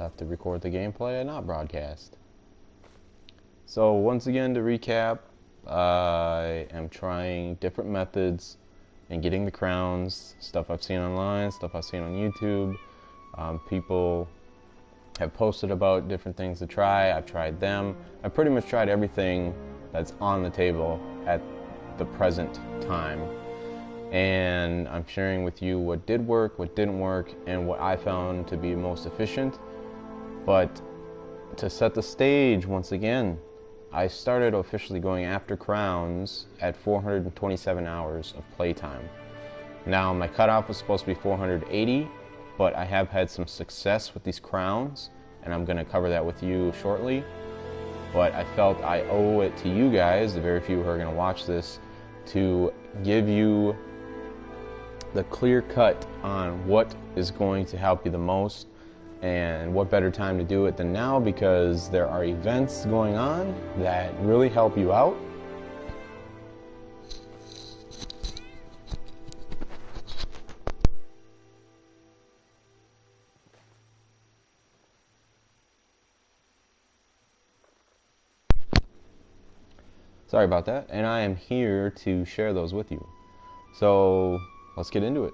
have to record the gameplay and not broadcast. So once again, to recap, I am trying different methods and getting the crowns, stuff I've seen online, stuff I've seen on YouTube. People have posted about different things to try. I've tried them. I've pretty much tried everything that's on the table at the present time. And I'm sharing with you what did work, what didn't work, and what I found to be most efficient. But to set the stage once again, I started officially going after crowns at 427 hours of playtime. Now my cutoff was supposed to be 480, but I have had some success with these crowns, and I'm going to cover that with you shortly. But I felt I owe it to you guys, the very few who are going to watch this, to give you the clear cut on what is going to help you the most, and what better time to do it than now, because there are events going on that really help you out. Sorry about that, and I am here to share those with you. So let's get into it.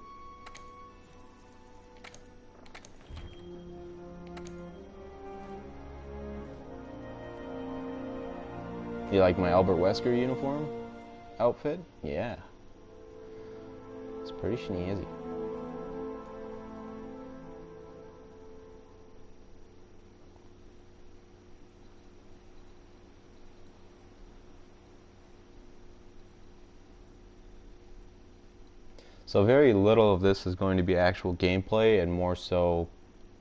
You like my Albert Wesker uniform outfit? Yeah. It's pretty snazzy. So very little of this is going to be actual gameplay, and more so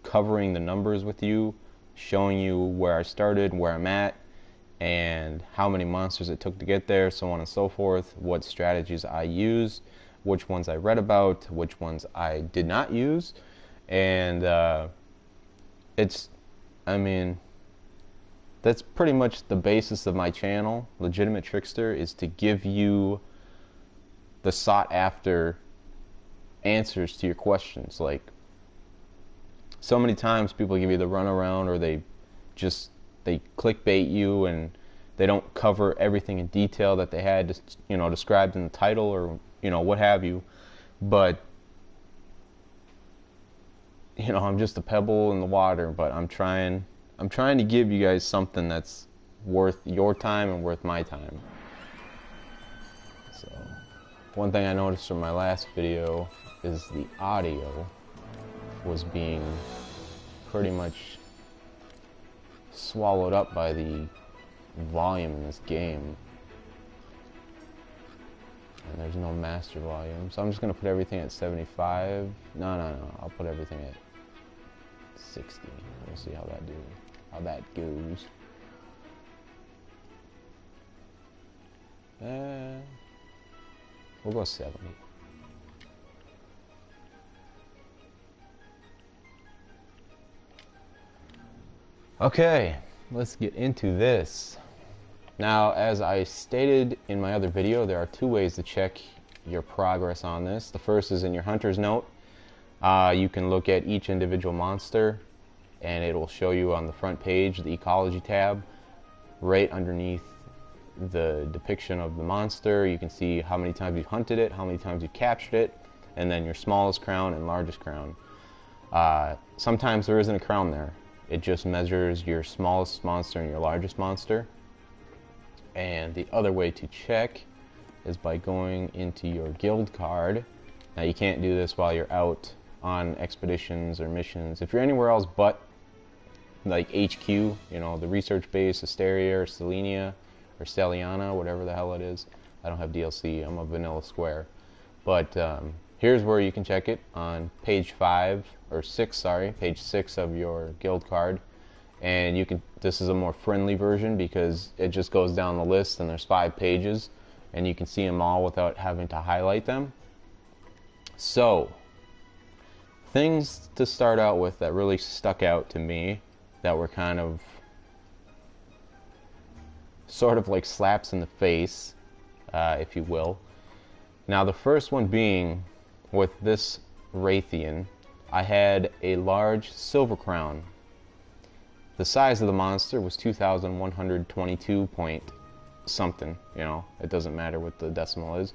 covering the numbers with you, showing you where I started, where I'm at, and how many monsters it took to get there, so on and so forth, what strategies I used, which ones I read about, which ones I did not use. And that's pretty much the basis of my channel, Legitimate Trickster, is to give you the sought after answers to your questions. Like, so many times people give you the runaround, or they clickbait you, and they don't cover everything in detail that they had described in the title, or what have you. But I'm just a pebble in the water, but I'm trying to give you guys something that's worth your time and worth my time. So one thing I noticed from my last video is the audio was being pretty much swallowed up by the volume in this game, and there's no master volume, so I'm just gonna put everything at 75. No, I'll put everything at 60. We'll see how that goes. We'll go 70. Okay, let's get into this. Now, as I stated in my other video, there are two ways to check your progress on this. The first is in your Hunter's Note. You can look at each individual monster, and it will show you on the front page, the Ecology tab, right underneath the depiction of the monster. You can see how many times you've hunted it, how many times you've captured it, and then your smallest crown and largest crown. Sometimes there isn't a crown there. It just measures your smallest monster and your largest monster. And the other way to check is by going into your guild card. Now, you can't do this while you're out on expeditions or missions. If you're anywhere else but like HQ, the research base, Asteria or Selenia or Steliana, whatever the hell it is. I don't have DLC, I'm a vanilla square. But here's where you can check it on page 6 of your guild card. And this is a more friendly version because it just goes down the list, and there's 5 pages, and you can see them all without having to highlight them. So, things to start out with that really stuck out to me, that were kind of sort of like slaps in the face, if you will. Now, the first one being with this Raytheon, I had a large silver crown. the size of the monster was 2,122 point something, you know, it doesn't matter what the decimal is.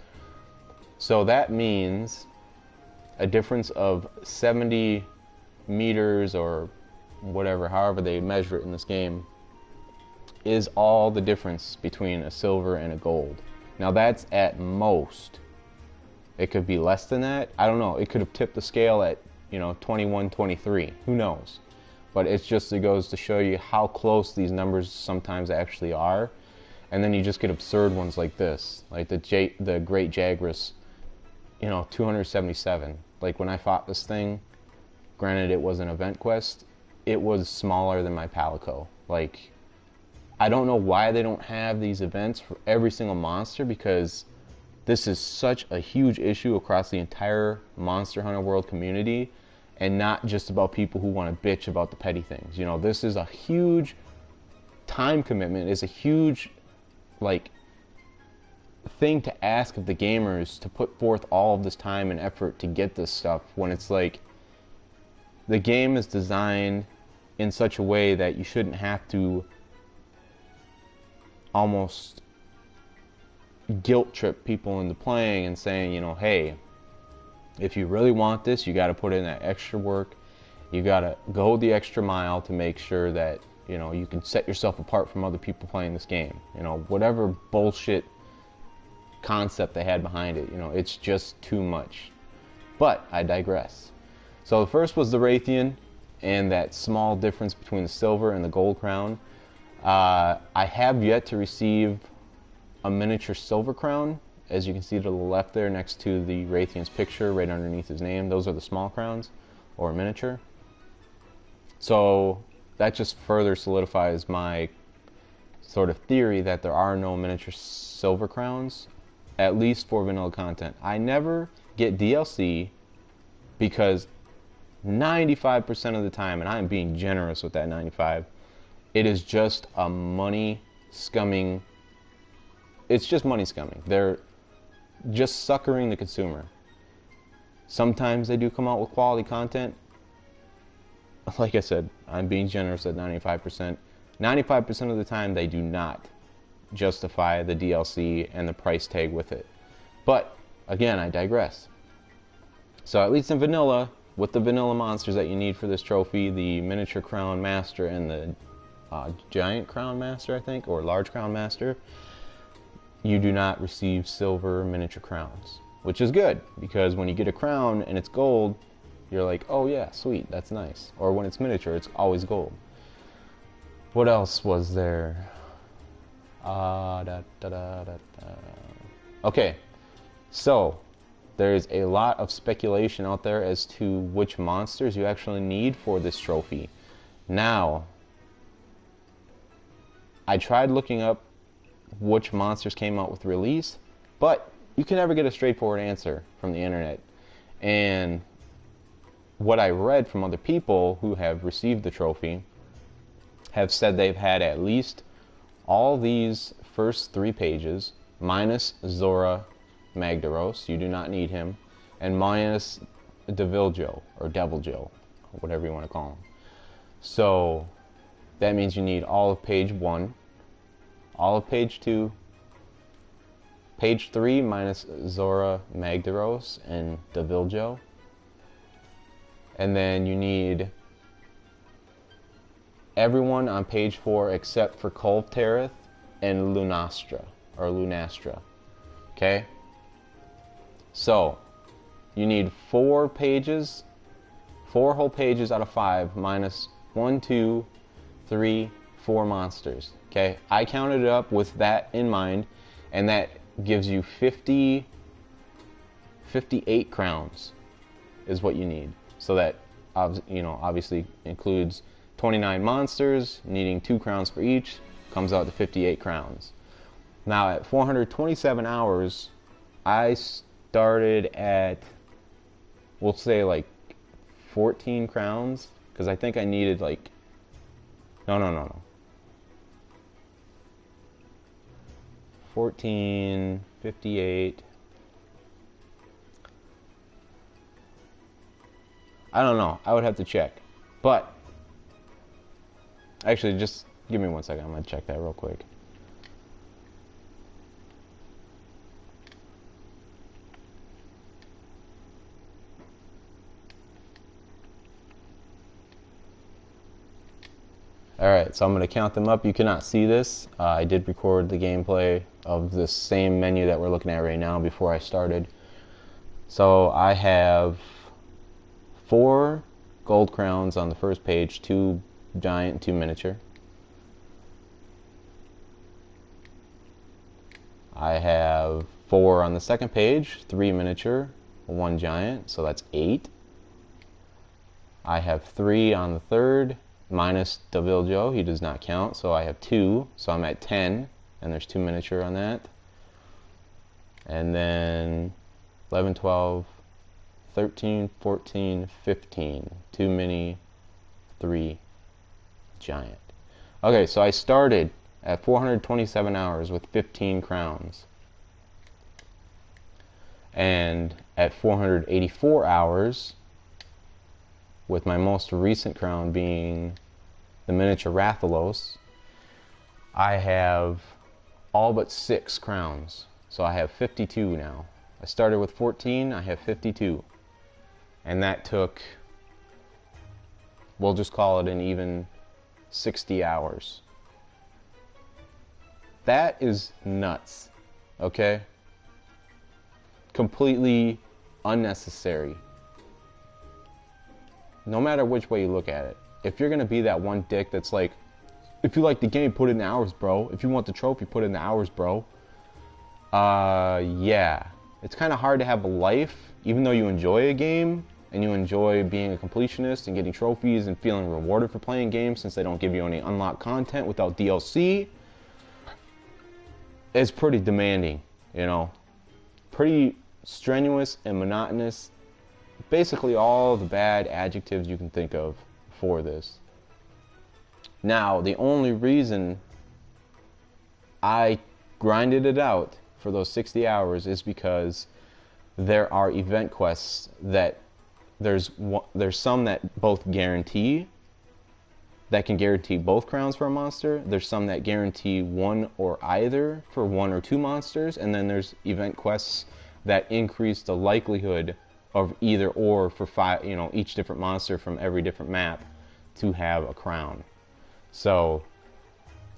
So that means a difference of 70 meters or whatever, however they measure it in this game, is all the difference between a silver and a gold. Now that's at most. It could be less than that. I don't know. It could have tipped the scale at, you know, 21, 23. Who knows? But it goes to show you how close these numbers sometimes actually are. And then you just get absurd ones like this, like the Great Jagras, you know, 277. Like when I fought this thing, granted it was an event quest, it was smaller than my Palico. Like, I don't know why they don't have these events for every single monster, because this is such a huge issue across the entire Monster Hunter World community, and not just about people who want to bitch about the petty things. You know, this is a huge time commitment. It's a huge, like, thing to ask of the gamers to put forth all of this time and effort to get this stuff, when it's like the game is designed in such a way that you shouldn't have to almost guilt trip people into playing and saying, you know, hey, if you really want this, you got to put in that extra work. You got to go the extra mile to make sure that, you know, you can set yourself apart from other people playing this game. You know, whatever bullshit concept they had behind it, you know, it's just too much. But I digress. So the first was the Raytheon, and that small difference between the silver and the gold crown. I have yet to receive a miniature silver crown. As you can see to the left there, next to the Raytheon's picture, right underneath his name, those are the small crowns, or miniature. So that just further solidifies my sort of theory that there are no miniature silver crowns, at least for vanilla content. I never get DLC because 95% of the time, and I'm being generous with that 95, it is just a money scumming. It's just money scumming. They're just suckering the consumer. Sometimes they do come out with quality content. Like I said, I'm being generous at 95%. 95% of the time they do not justify the DLC and the price tag with it. But again, I digress. So at least in vanilla, with the vanilla monsters that you need for this trophy, the miniature crown master and the giant crown master, I think, or large crown master, you do not receive silver miniature crowns, which is good, because when you get a crown and it's gold, you're like, oh yeah, sweet, that's nice. Or when it's miniature, it's always gold. What else was there? Okay, so there's a lot of speculation out there as to which monsters you actually need for this trophy. Now, I tried looking up which monsters came out with release, but you can never get a straightforward answer from the internet. And what I read from other people who have received the trophy have said they've had at least all these first 3 pages, minus Zora Magdaros, you do not need him, and minus Deviljo, or Deviljo, whatever you want to call him. So that means you need all of page 1, all of page 2, page 3 minus Zora Magdaros and Deviljo, and then you need everyone on page 4 except for Kolv Tareth and Lunastra, or Lunastra. Okay? So, you need 4 pages, 4 whole pages out of 5, minus 1, 2, 3, 4 monsters. Okay? I counted it up with that in mind, and that gives you 58 crowns is what you need. So that, you know, obviously includes 29 monsters, needing 2 crowns for each, comes out to 58 crowns. Now at 427 hours, I started at, we'll say like 14 crowns, because I think I needed like, no. 14, 58, I don't know, I would have to check. But Actually, just give me 1 second. I'm going to check that real quick. Alright, so I'm going to count them up. You cannot see this. I did record the gameplay of the same menu that we're looking at right now before I started. So I have 4 gold crowns on the first page, 2 giant, 2 miniature. I have 4 on the second page, 3 miniature, 1 giant, so that's 8. I have 3 on the third, minus Deville Joe, he does not count, so I have 2, so I'm at 10, and there's 2 miniature on that. And then 11, 12, 13, 14, 15, 2 mini, 3 giant. Okay, so I started at 427 hours with 15 crowns. And at 484 hours, with my most recent crown being the miniature Rathalos, I have all but 6 crowns. So I have 52 now. I started with 14, I have 52. And that took, we'll just call it an even 60 hours. That is nuts, okay? Completely unnecessary. No matter which way you look at it. If you're gonna be that one dick that's like, if you like the game, put it in the hours, bro. If you want the trophy, put it in the hours, bro. Yeah. It's kind of hard to have a life, even though you enjoy a game, and you enjoy being a completionist and getting trophies and feeling rewarded for playing games since they don't give you any unlocked content without DLC. It's pretty demanding, you know. Pretty strenuous and monotonous. Basically all the bad adjectives you can think of for this. Now, the only reason I grinded it out for those 60 hours is because there are event quests that there's some that both guarantee, that can guarantee both crowns for a monster. There's some that guarantee one or either for 1 or 2 monsters, and then there's event quests that increase the likelihood of either or for 5, you know, each different monster from every different map to have a crown. So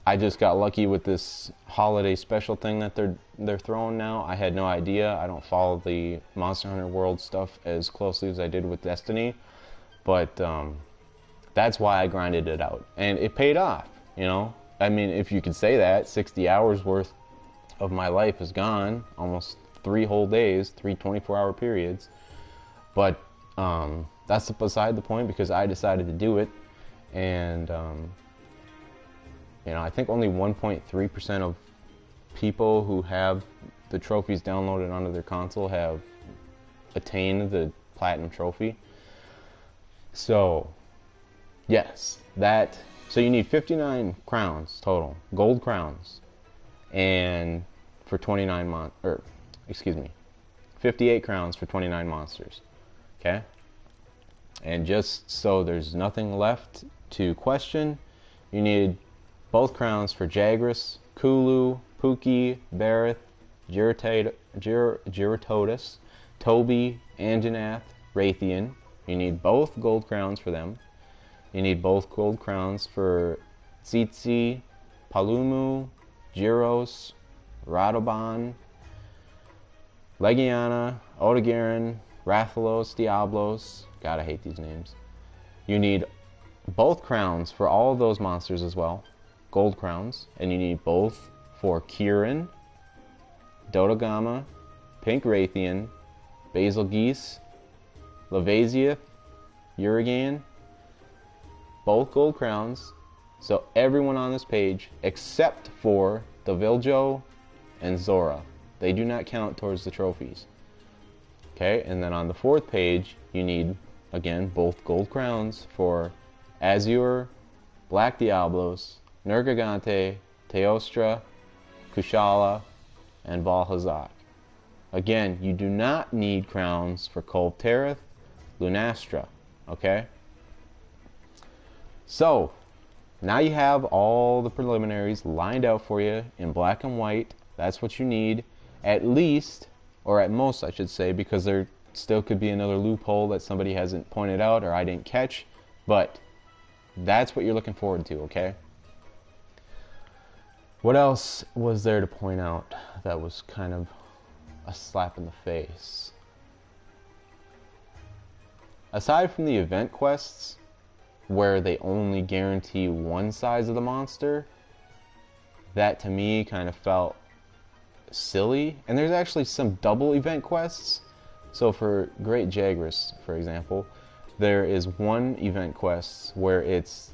I just got lucky with this holiday special thing that they're throwing now. I had no idea. I don't follow the Monster Hunter World stuff as closely as I did with Destiny, but that's why I grinded it out, and it paid off. You know, I mean, if you could say that, 60 hours worth of my life is gone, almost 3 whole days, 3 24-hour periods. But that's beside the point because I decided to do it, and you know, I think only 1.3% of people who have the trophies downloaded onto their console have attained the platinum trophy. So yes, so you need 59 crowns total, gold crowns, and for 58 crowns for 29 monsters. Okay? And just so there's nothing left to question, you need both crowns for Jagras, Kulu, Pookie, Barith, Giratodus, Toby, Anjanath, Raytheon. You need both gold crowns for them. You need both gold crowns for Tsitsi, Palumu, Gyros, Radoban, Legiana, Odogaron, Rathalos, Diablos. God, I hate these names. You need both crowns for all of those monsters as well. Gold crowns. And you need both for Kirin, Dodogama, Pink Raytheon, Basil Geese, Lavaziath, Urigan. Both gold crowns. So everyone on this page, except for Deviljo and Zora. They do not count towards the trophies. Okay, and then on the 4th page, you need, again, both gold crowns for Azure, Black Diablos, Nergigante, Teostra, Kushala, and Valhazak. Again, you do not need crowns for Kolv Lunastra. Okay? So, Now you have all the preliminaries lined out for you in black and white. That's what you need, at least, or at most I should say, because there still could be another loophole that somebody hasn't pointed out or I didn't catch, but that's what you're looking forward to, okay? What else was there to point out that was kind of a slap in the face? Aside from the event quests, where they only guarantee one size of the monster, that to me kind of felt silly. And there's actually some double event quests. So for Great Jagras, for example, there is one event quest where it's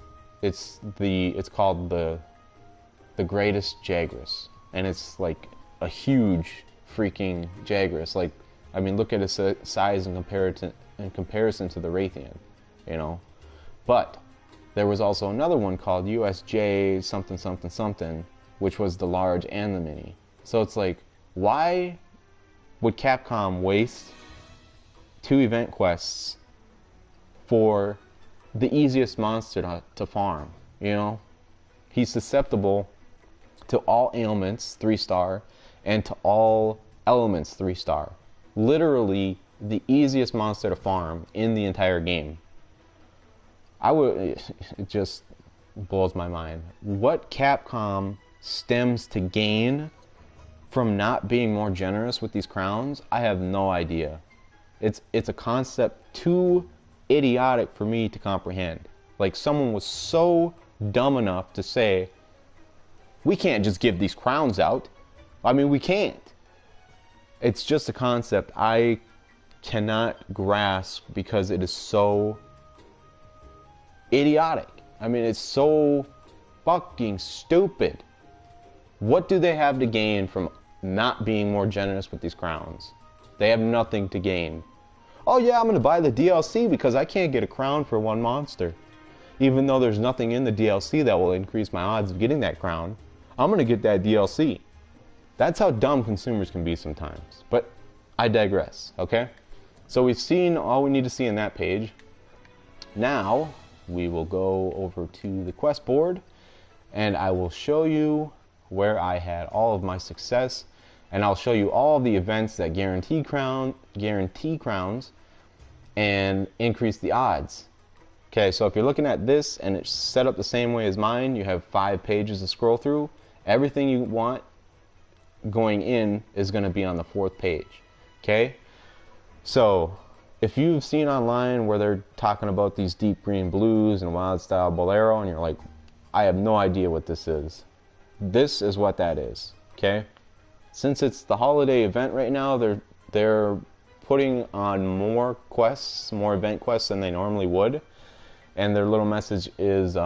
called the Greatest Jagras, and it's like a huge freaking Jagras. Like, I mean, look at its size in comparison to the Raytheon, you know. But there was also another one called USJ something something something, which was the large and the mini. So it's like, why would Capcom waste 2 event quests for the easiest monster to farm? You know, he's susceptible to all ailments 3-star and to all elements 3-star. Literally the easiest monster to farm in the entire game. It just blows my mind. What Capcom stems to gain from not being more generous with these crowns, I have no idea. It's a concept too idiotic for me to comprehend. Like, someone was so dumb enough to say, we can't just give these crowns out. I mean, we can't. It's just a concept I cannot grasp because it is so idiotic. I mean, it's so fucking stupid. What do they have to gain from not being more generous with these crowns? They have nothing to gain. Oh yeah, I'm gonna buy the DLC because I can't get a crown for one monster. Even though there's nothing in the DLC that will increase my odds of getting that crown, I'm gonna get that DLC. That's how dumb consumers can be sometimes. But I digress, okay? So we've seen all we need to see in that page. Now we will go over to the quest board and I will show you where I had all of my success, and I'll show you all the events that guarantee crowns and increase the odds. Okay, so if you're looking at this and it's set up the same way as mine, you have 5 pages to scroll through. Everything you want going in is going to be on the 4th page. Okay, so if you've seen online where they're talking about these deep green blues and wild style bolero and you're like, I have no idea what this is what that is. Okay, since it's the holiday event right now, they're putting on more quests, more event quests than they normally would, and their little message is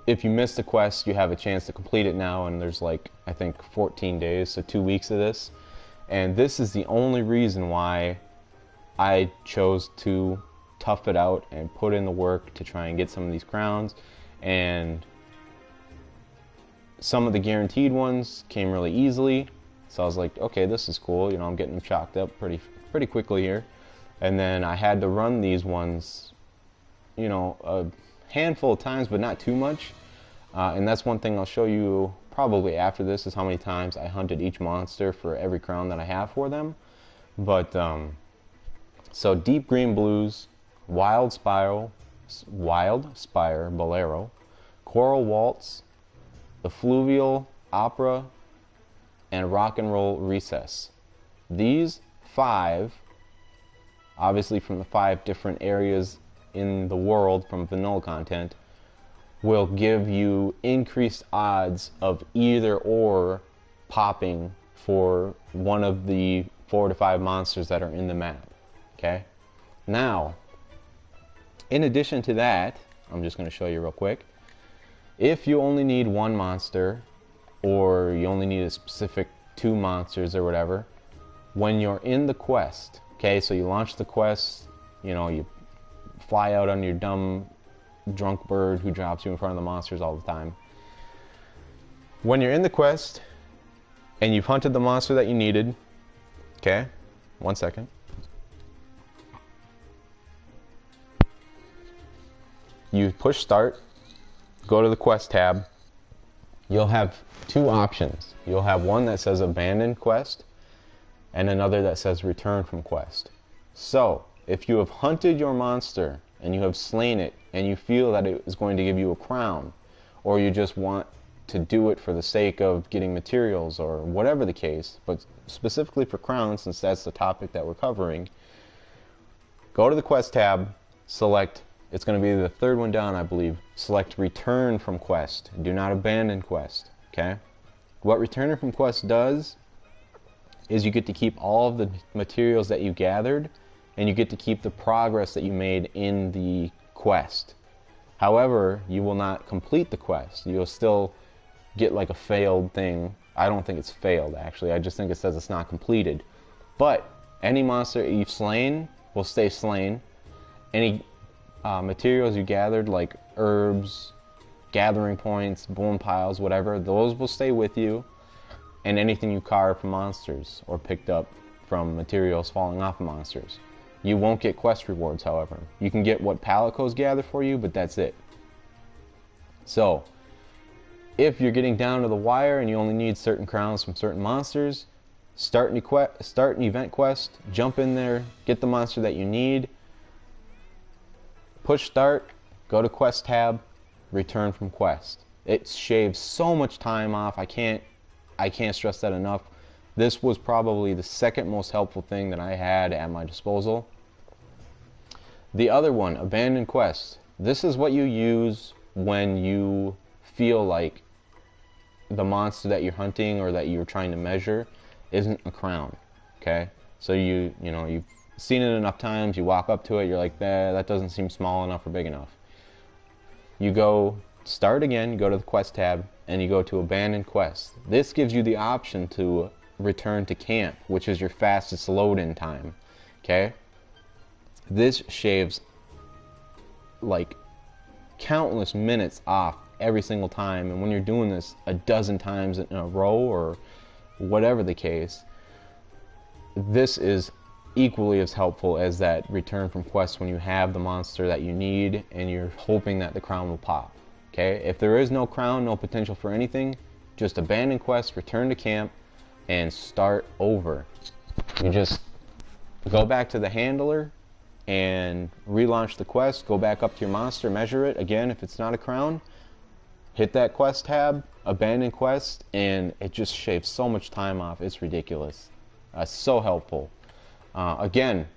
if you missed a quest, you have a chance to complete it now, and there's like, I think 14 days, so 2 weeks of this. And this is the only reason why I chose to tough it out and put in the work to try and get some of these crowns. And some of the guaranteed ones came really easily, so I was like, okay, this is cool, you know, I'm getting them chalked up pretty quickly here. And then I had to run these ones, you know, a handful of times, but not too much. And that's one thing I'll show you probably after this, is how many times I hunted each monster for every crown that I have for them. But so Deep Green Blues, Wild Spire Bolero, Choral Waltz, the Fluvial Opera, and Rock and Roll Recess. These 5, obviously from the 5 different areas in the world from vanilla content, will give you increased odds of either or popping for one of the 4 to 5 monsters that are in the map. Okay? Now, in addition to that, I'm just going to show you real quick. If you only need one monster, or you only need a specific 2 monsters or whatever, when you're in the quest, okay, so you launch the quest, you know, you fly out on your dumb drunk bird who drops you in front of the monsters all the time. When you're in the quest and you've hunted the monster that you needed, okay, 1 second. you push start, go to the quest tab, you'll have two options. You'll have one that says abandoned quest and another that says return from quest. So if you have hunted your monster and you have slain it and you feel that it is going to give you a crown, or you just want to do it for the sake of getting materials or whatever the case, but specifically for crowns, since that's the topic that we're covering, go to the quest tab, select, it's going to be the third one down, I believe, select return from quest. Do not abandon quest, okay? What return from quest does is you get to keep all of the materials that you gathered, and you get to keep the progress that you made in the quest. However, you will not complete the quest. You'll still get like a failed thing. I don't think it's failed, actually. I just think it says it's not completed. But any monster you've slain will stay slain. Any materials you gathered, like herbs, gathering points, bone piles, whatever, those will stay with you. And anything you carved from monsters or picked up from materials falling off of monsters. You won't get quest rewards, however. You can get what Palicos gather for you, but that's it. So, if you're getting down to the wire and you only need certain crowns from certain monsters, start an event quest, jump in there, get the monster that you need, push start, go to quest tab, return from quest. It shaves so much time off. I can't stress that enough. This was probably the second most helpful thing that I had at my disposal. The other one, abandoned quest. This is what you use when you feel like the monster that you're hunting or that you're trying to measure isn't a crown. Okay? So you've seen it enough times, you walk up to it, you're like, that doesn't seem small enough or big enough. You go start again, go to the quest tab, and you go to abandoned quest. This gives you the option to return to camp, which is your fastest load-in time. Okay? This shaves like countless minutes off every single time, and when you're doing this a dozen times in a row or whatever the case, this is equally as helpful as that return from quest when you have the monster that you need and you're hoping that the crown will pop. Okay? If there is no crown, no potential for anything, just abandon quest, return to camp, and start over. You just go back to the handler and relaunch the quest, go back up to your monster, measure it. Again, if it's not a crown, hit that quest tab, abandon quest, and it just shaves so much time off. It's ridiculous. So helpful. Again,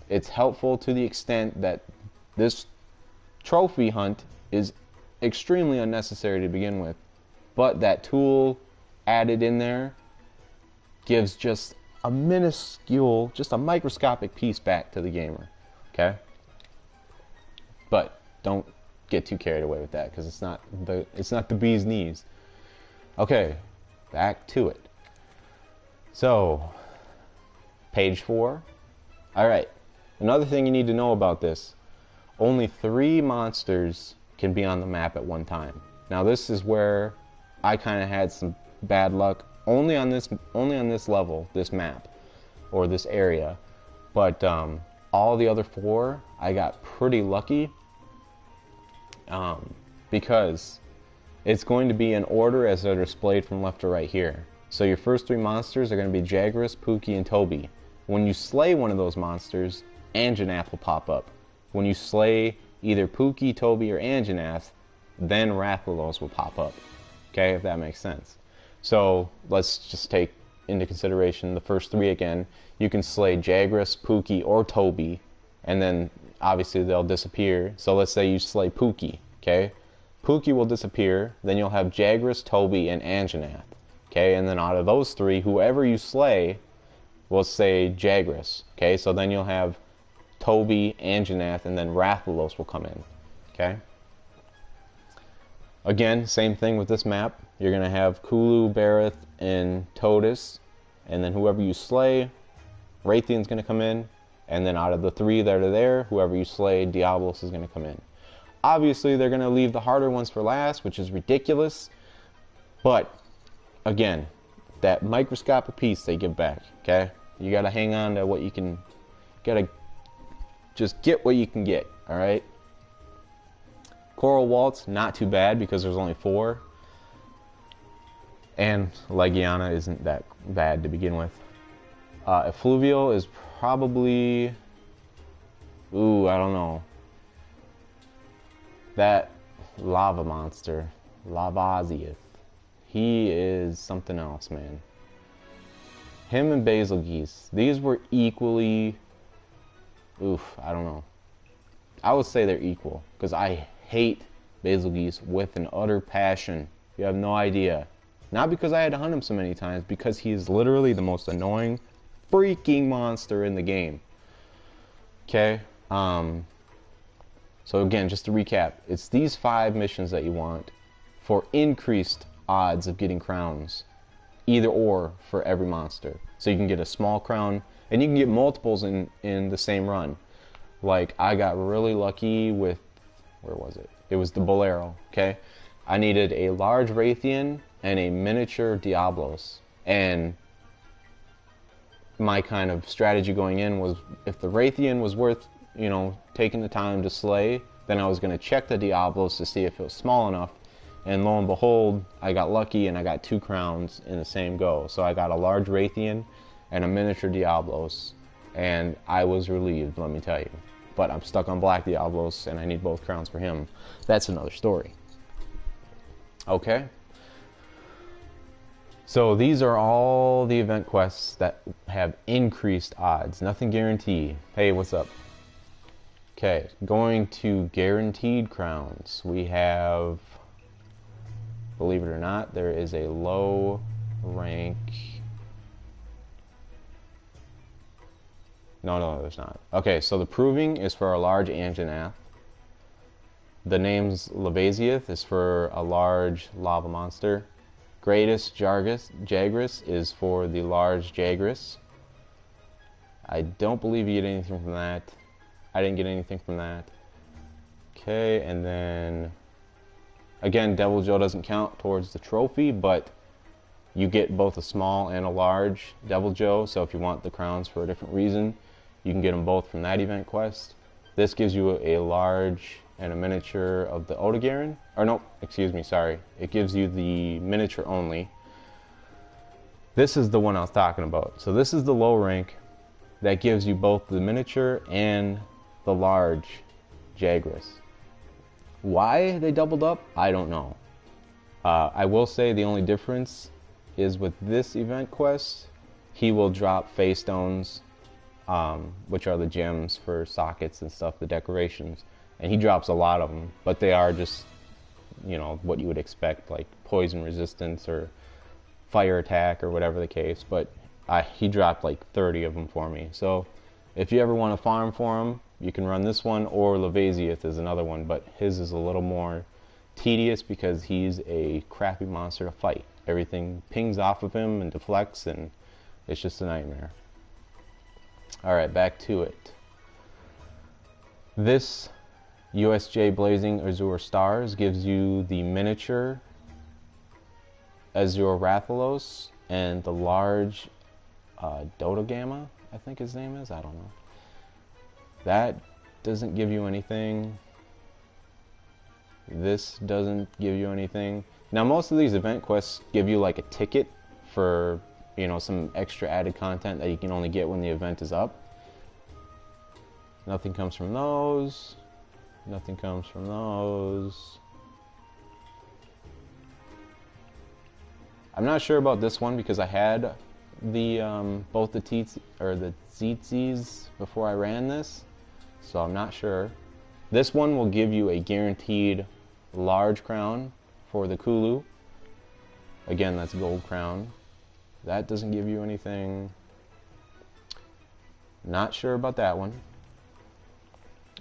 it's helpful to the extent that this trophy hunt is extremely unnecessary to begin with, but that tool added in there gives just a minuscule, just a microscopic piece back to the gamer. Okay? But don't get too carried away with that, because it's not the bee's knees. Okay, back to it. So, page 4. Alright, another thing you need to know about this. Only 3 monsters can be on the map at one time. Now this is where I kind of had some bad luck. Only on this level, this map, or this area. But all the other 4, I got pretty lucky. Because it's going to be in order as they're displayed from left to right here. So your first 3 monsters are going to be Jagras, Pookie, and Toby. When you slay one of those monsters, Anjanath will pop up. When you slay either Pookie, Toby, or Anjanath, then Rathalos will pop up. Okay, if that makes sense. So let's just take into consideration the first 3 again. You can slay Jagras, Pookie, or Toby, and then obviously they'll disappear. So let's say you slay Pookie, okay? Pookie will disappear, then you'll have Jagras, Toby, and Anjanath, okay? And then out of those 3, whoever you slay will say Jagras, okay? So then you'll have Toby, Anjanath, and then Rathalos will come in, okay? Again, same thing with this map. You're going to have Kulu, Barith, and Totus, and then whoever you slay, Raytheon's going to come in, and then out of the 3 that are there, whoever you slay, Diablos is going to come in. Obviously, they're going to leave the harder ones for last, which is ridiculous, but again, that microscopic piece they give back, okay? You got to hang on to what you can, got to just get what you can get, all right? Coral Waltz, not too bad because there's only 4. And Legiana isn't that bad to begin with. Effluvial is probably... Ooh, I don't know. That lava monster, Lavazieth, he is something else, man. Him and Basilgeuse, these were equally... Oof, I don't know. I would say they're equal, because I hate Basilgeuse with an utter passion. You have no idea. Not because I had to hunt him so many times, because he is literally the most annoying freaking monster in the game. Okay? So again, just to recap, it's these 5 missions that you want for increased odds of getting crowns. Either or for every monster. So you can get a small crown, and you can get multiples in the same run. Like, I got really lucky with, where was it? It was the Bolero, okay? I needed a large Raytheon and a miniature Diablos. And my kind of strategy going in was, if the Raytheon was worth, you know, taking the time to slay, then I was going to check the Diablos to see if it was small enough. And lo and behold, I got lucky and I got 2 crowns in the same go. So I got a large Raytheon and a miniature Diablos. And I was relieved, let me tell you. But I'm stuck on Black Diablos and I need both crowns for him. That's another story. Okay? So these are all the event quests that have increased odds. Nothing guaranteed. Hey, what's up? Okay, going to guaranteed crowns. We have, believe it or not, there is a low rank. No, there's not. Okay, so the proving is for a large Anjanath. The name's Lavazieth is for a large lava monster. Greatest Jagras is for the large Jagras. I don't believe you get anything from that. I didn't get anything from that. Okay, and then again, Deviljho doesn't count towards the trophy, but you get both a small and a large Deviljho, so if you want the crowns for a different reason, you can get them both from that event quest. This gives you a large and a miniature of the Odogaron. Or no, excuse me, sorry. It gives you the miniature only. This is the one I was talking about. So this is the low rank that gives you both the miniature and the large Jagras. Why they doubled up, I don't know. I will say the only difference is with this event quest, he will drop face stones, which are the gems for sockets and stuff, the decorations. And he drops a lot of them, but they are just, you know, what you would expect, like poison resistance or fire attack or whatever the case. But he dropped like 30 of them for me. So if you ever want to farm for him, you can run this one, or Lavazieth is another one, but his is a little more tedious because he's a crappy monster to fight. Everything pings off of him and deflects, and it's just a nightmare. Alright, back to it. This USJ Blazing Azure Stars gives you the miniature Azure Rathalos and the large Dodogama, I think his name is. I don't know. That doesn't give you anything. This doesn't give you anything. Now, most of these event quests give you like a ticket for, you know, some extra added content that you can only get when the event is up. Nothing comes from those. Nothing comes from those. I'm not sure about this one because I had the both the Tzitzis before I ran this, so I'm not sure. This one will give you a guaranteed large crown for the Kulu. Again, that's gold crown. That doesn't give you anything. Not sure about that one.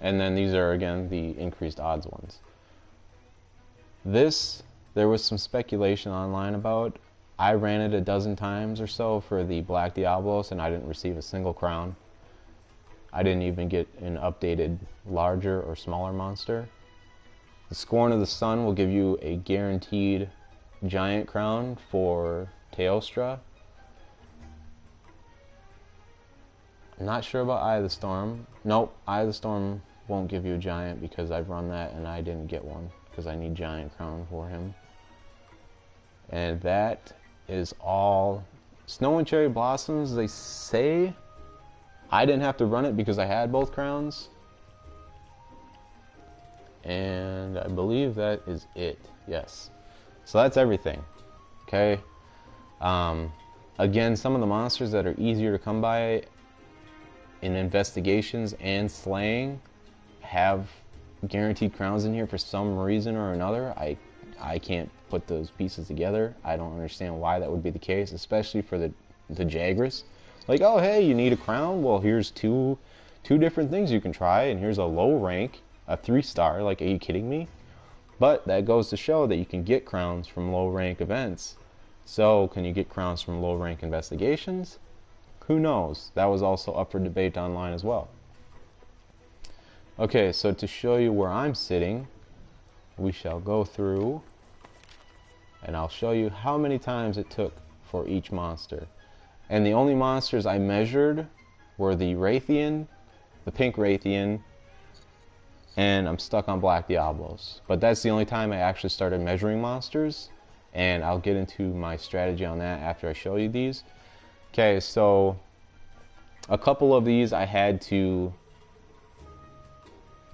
And then these are, again, the increased odds ones. This, there was some speculation online about. I ran it a dozen times or so for the Black Diablos, and I didn't receive a single crown. I didn't even get an updated larger or smaller monster. The Scorn of the Sun will give you a guaranteed giant crown for Teostra. I'm not sure about Eye of the Storm. Nope, Eye of the Storm won't give you a giant because I've run that and I didn't get one because I need giant crown for him. And that is all. Snow and Cherry Blossoms, they say I didn't have to run it because I had both crowns. And I believe that is it. Yes. So that's everything. Okay. Again, some of the monsters that are easier to come by in investigations and slaying have guaranteed crowns in here for some reason or another. I can't put those pieces together. I don't understand why that would be the case, especially for the Jagras. Like, oh hey, you need a crown? Well, here's two different things you can try, and here's a low rank, a 3-star. Like, are you kidding me? But that goes to show that you can get crowns from low rank events. So, can you get crowns from low rank investigations? Who knows? That was also up for debate online as well. Okay, so to show you where I'm sitting, we shall go through and I'll show you how many times it took for each monster. And the only monsters I measured were the Rathian, the pink Rathian, and I'm stuck on Black Diablos. But that's the only time I actually started measuring monsters, and I'll get into my strategy on that after I show you these. Okay, so a couple of these I had to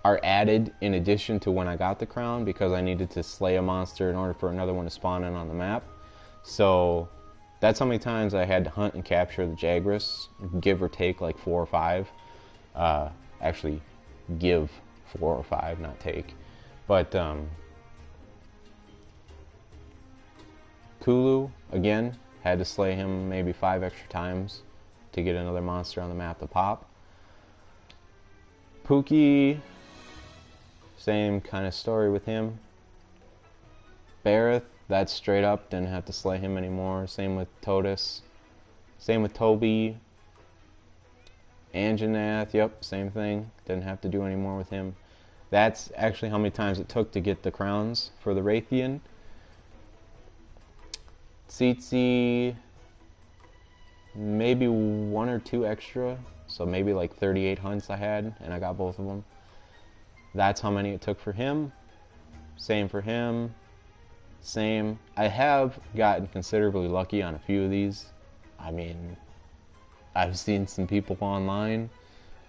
are added in addition to when I got the crown because I needed to slay a monster in order for another one to spawn in on the map. So that's how many times I had to hunt and capture the Jagras, give or take like 4 or 5. Actually, give 4 or 5, not take. But Kulu, again, had to slay him maybe 5 extra times to get another monster on the map to pop. Pookie, same kind of story with him. Bareth, that's straight up, didn't have to slay him anymore. Same with Totus. Same with Toby. Anjanath, yep, same thing. Didn't have to do any more with him. That's actually how many times it took to get the crowns for the Rathian. Tsitsi, maybe 1 or 2 extra. So maybe like 38 hunts I had, and I got both of them. That's how many it took for him. Same for him. Same. I have gotten considerably lucky on a few of these. I mean, I've seen some people online.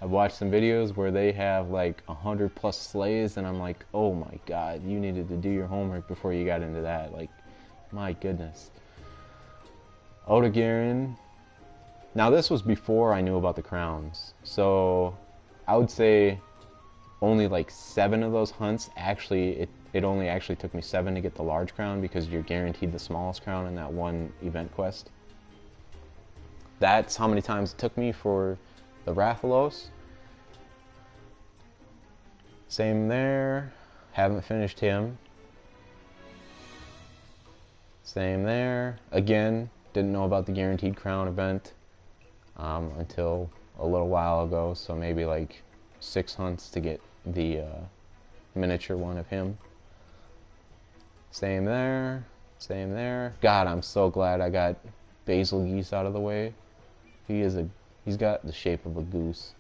I've watched some videos where they have like 100+ slays, and I'm like, oh my god, you needed to do your homework before you got into that. Like, my goodness. Odogaron. Now this was before I knew about the crowns, so I would say only like 7 of those hunts actually, it only actually took me 7 to get the large crown because you're guaranteed the smallest crown in that one event quest. That's how many times it took me for the Rathalos. Same there, haven't finished him. Same there, again, didn't know about the guaranteed crown event until a little while ago, so maybe like 6 hunts to get the miniature one of him. Same there, same there. God, I'm so glad I got Bazelgeuse out of the way. He's got the shape of a goose.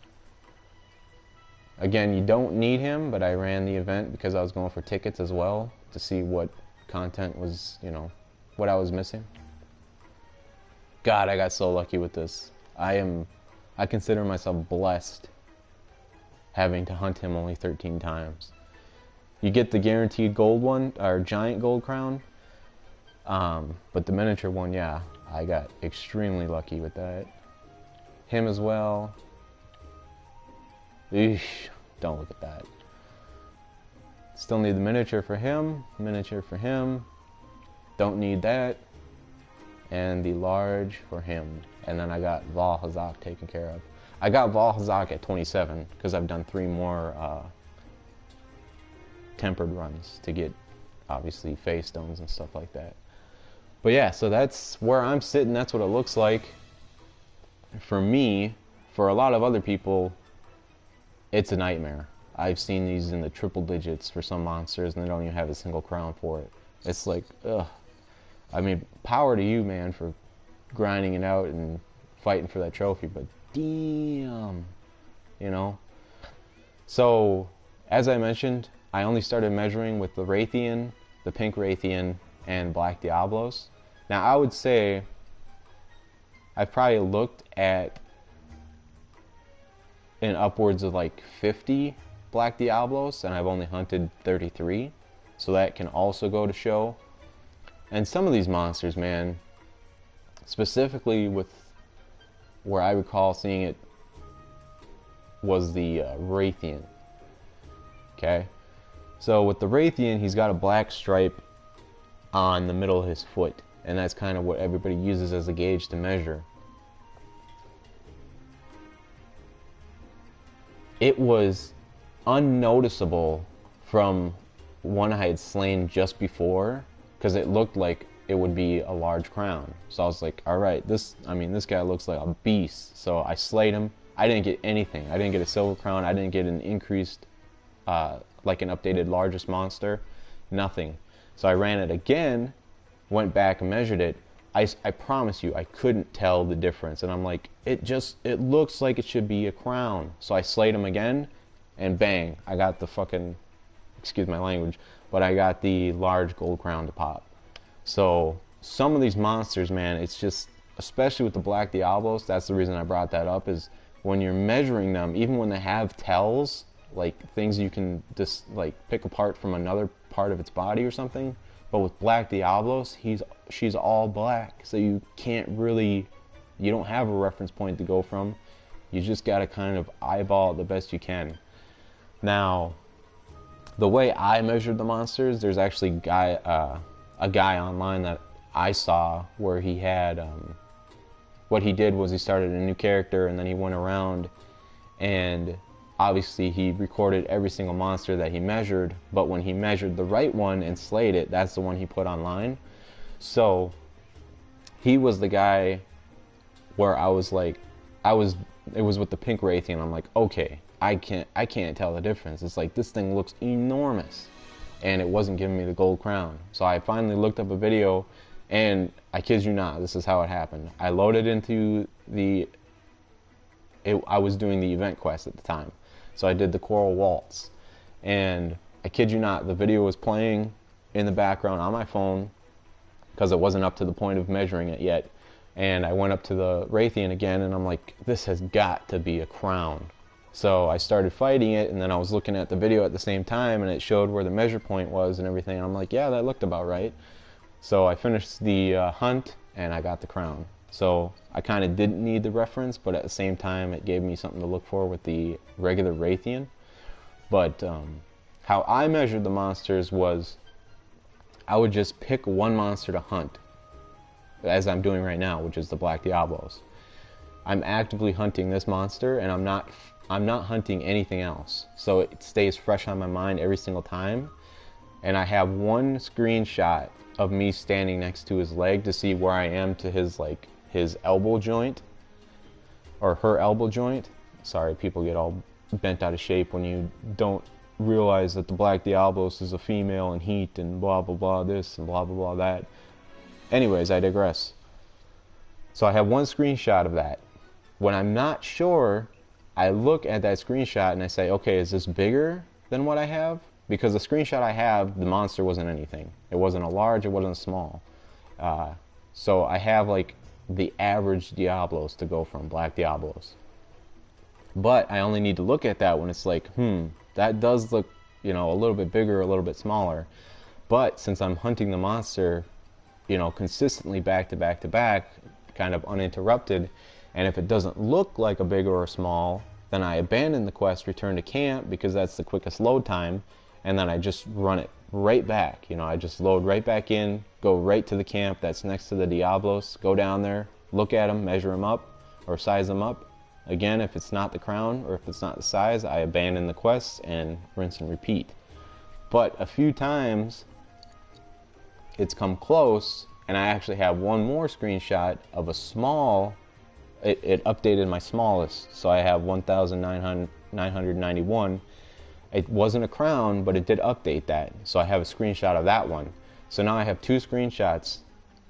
Again, you don't need him, but I ran the event because I was going for tickets as well to see what content was, you know, what I was missing. God, I got so lucky with this. I consider myself blessed having to hunt him only 13 times. You get the guaranteed gold one, or giant gold crown, but the miniature one, yeah, I got extremely lucky with that. Him as well. Eesh, don't look at that. Still need the miniature for him, don't need that, and the large for him. And then I got Valhazak taken care of. I got Valhazak at 27 because I've done 3 more tempered runs to get, obviously, face stones and stuff like that. But yeah, so that's where I'm sitting. That's what it looks like. For me, for a lot of other people, it's a nightmare. I've seen these in the triple digits for some monsters, and they don't even have a single crown for it. It's like, ugh. I mean, power to you, man, for grinding it out and fighting for that trophy, but damn, you know. So, as I mentioned, I only started measuring with the Raytheon, the pink Raytheon, and Black Diablos. Now, I would say I've probably looked at in upwards of like 50 Black Diablos, and I've only hunted 33. So that can also go to show. And some of these monsters, man, specifically with where I recall seeing it was the Raytheon. Okay, so with the Raytheon, he's got a black stripe on the middle of his foot, and that's kind of what everybody uses as a gauge to measure. It was unnoticeable from one I had slain just before, because it looked like it would be a large crown. So I was like, all right, this guy looks like a beast. So I slayed him. I didn't get anything. I didn't get a silver crown. I didn't get an increased, like an updated largest monster. Nothing. So I ran it again, went back and measured it. I promise you, I couldn't tell the difference. And I'm like, it looks like it should be a crown. So I slayed him again, and bang, I got the fucking, excuse my language, but I got the large gold crown to pop. So some of these monsters, man, it's just, especially with the Black Diablos, that's the reason I brought that up, is when you're measuring them, even when they have tells, like things you can just like pick apart from another part of its body or something, but with Black Diablos, she's all black, so you can't really, you don't have a reference point to go from. You just gotta kind of eyeball it the best you can. Now, the way I measured the monsters, there's actually a guy online that I saw where he had, what he did was he started a new character, and then he went around and obviously he recorded every single monster that he measured, but when he measured the right one and slayed it, that's the one he put online. So he was the guy where I was like, it was with the pink Raytheon. I'm like, okay, I can't tell the difference. It's like, this thing looks enormous, and it wasn't giving me the gold crown. So I finally looked up a video, and I kid you not, this is how it happened. I loaded into I was doing the event quest at the time. So I did the Coral Waltz, and I kid you not, the video was playing in the background on my phone because it wasn't up to the point of measuring it yet. And I went up to the Raytheon again, and I'm like, this has got to be a crown. So I started fighting it, and then I was looking at the video at the same time, and it showed where the measure point was and everything. And I'm like, yeah, that looked about right. So I finished the hunt, and I got the crown. So I kind of didn't need the reference, but at the same time, it gave me something to look for with the regular Raytheon. But how I measured the monsters was I would just pick one monster to hunt, as I'm doing right now, which is the Black Diablos. I'm actively hunting this monster, and I'm not hunting anything else. So it stays fresh on my mind every single time. And I have one screenshot of me standing next to his leg to see where I am to his elbow joint, or her elbow joint. Sorry, people get all bent out of shape when you don't realize that the Black Diablos is a female in heat and blah blah blah this and blah blah blah that. Anyways, I digress. So I have one screenshot of that. When I'm not sure, I look at that screenshot and I say, okay, is this bigger than what I have? Because the screenshot I have, the monster wasn't anything. It wasn't a large, it wasn't a small. So I have like the average Diablos to go from, Black Diablos. But I only need to look at that when it's like, that does look, a little bit bigger, a little bit smaller. But since I'm hunting the monster, consistently back to back to back, kind of uninterrupted, and if it doesn't look like a big or a small, then I abandon the quest, return to camp, because that's the quickest load time, and then I just run it right back. I just load right back in, go right to the camp that's next to the Diablos, go down there, look at them, measure them up, or size them up. Again, if it's not the crown, or if it's not the size, I abandon the quest and rinse and repeat. But a few times, it's come close, and I actually have one more screenshot of a small. It updated my smallest, so I have 1,991. It wasn't a crown, but it did update that, so I have a screenshot of that one. So now I have two screenshots,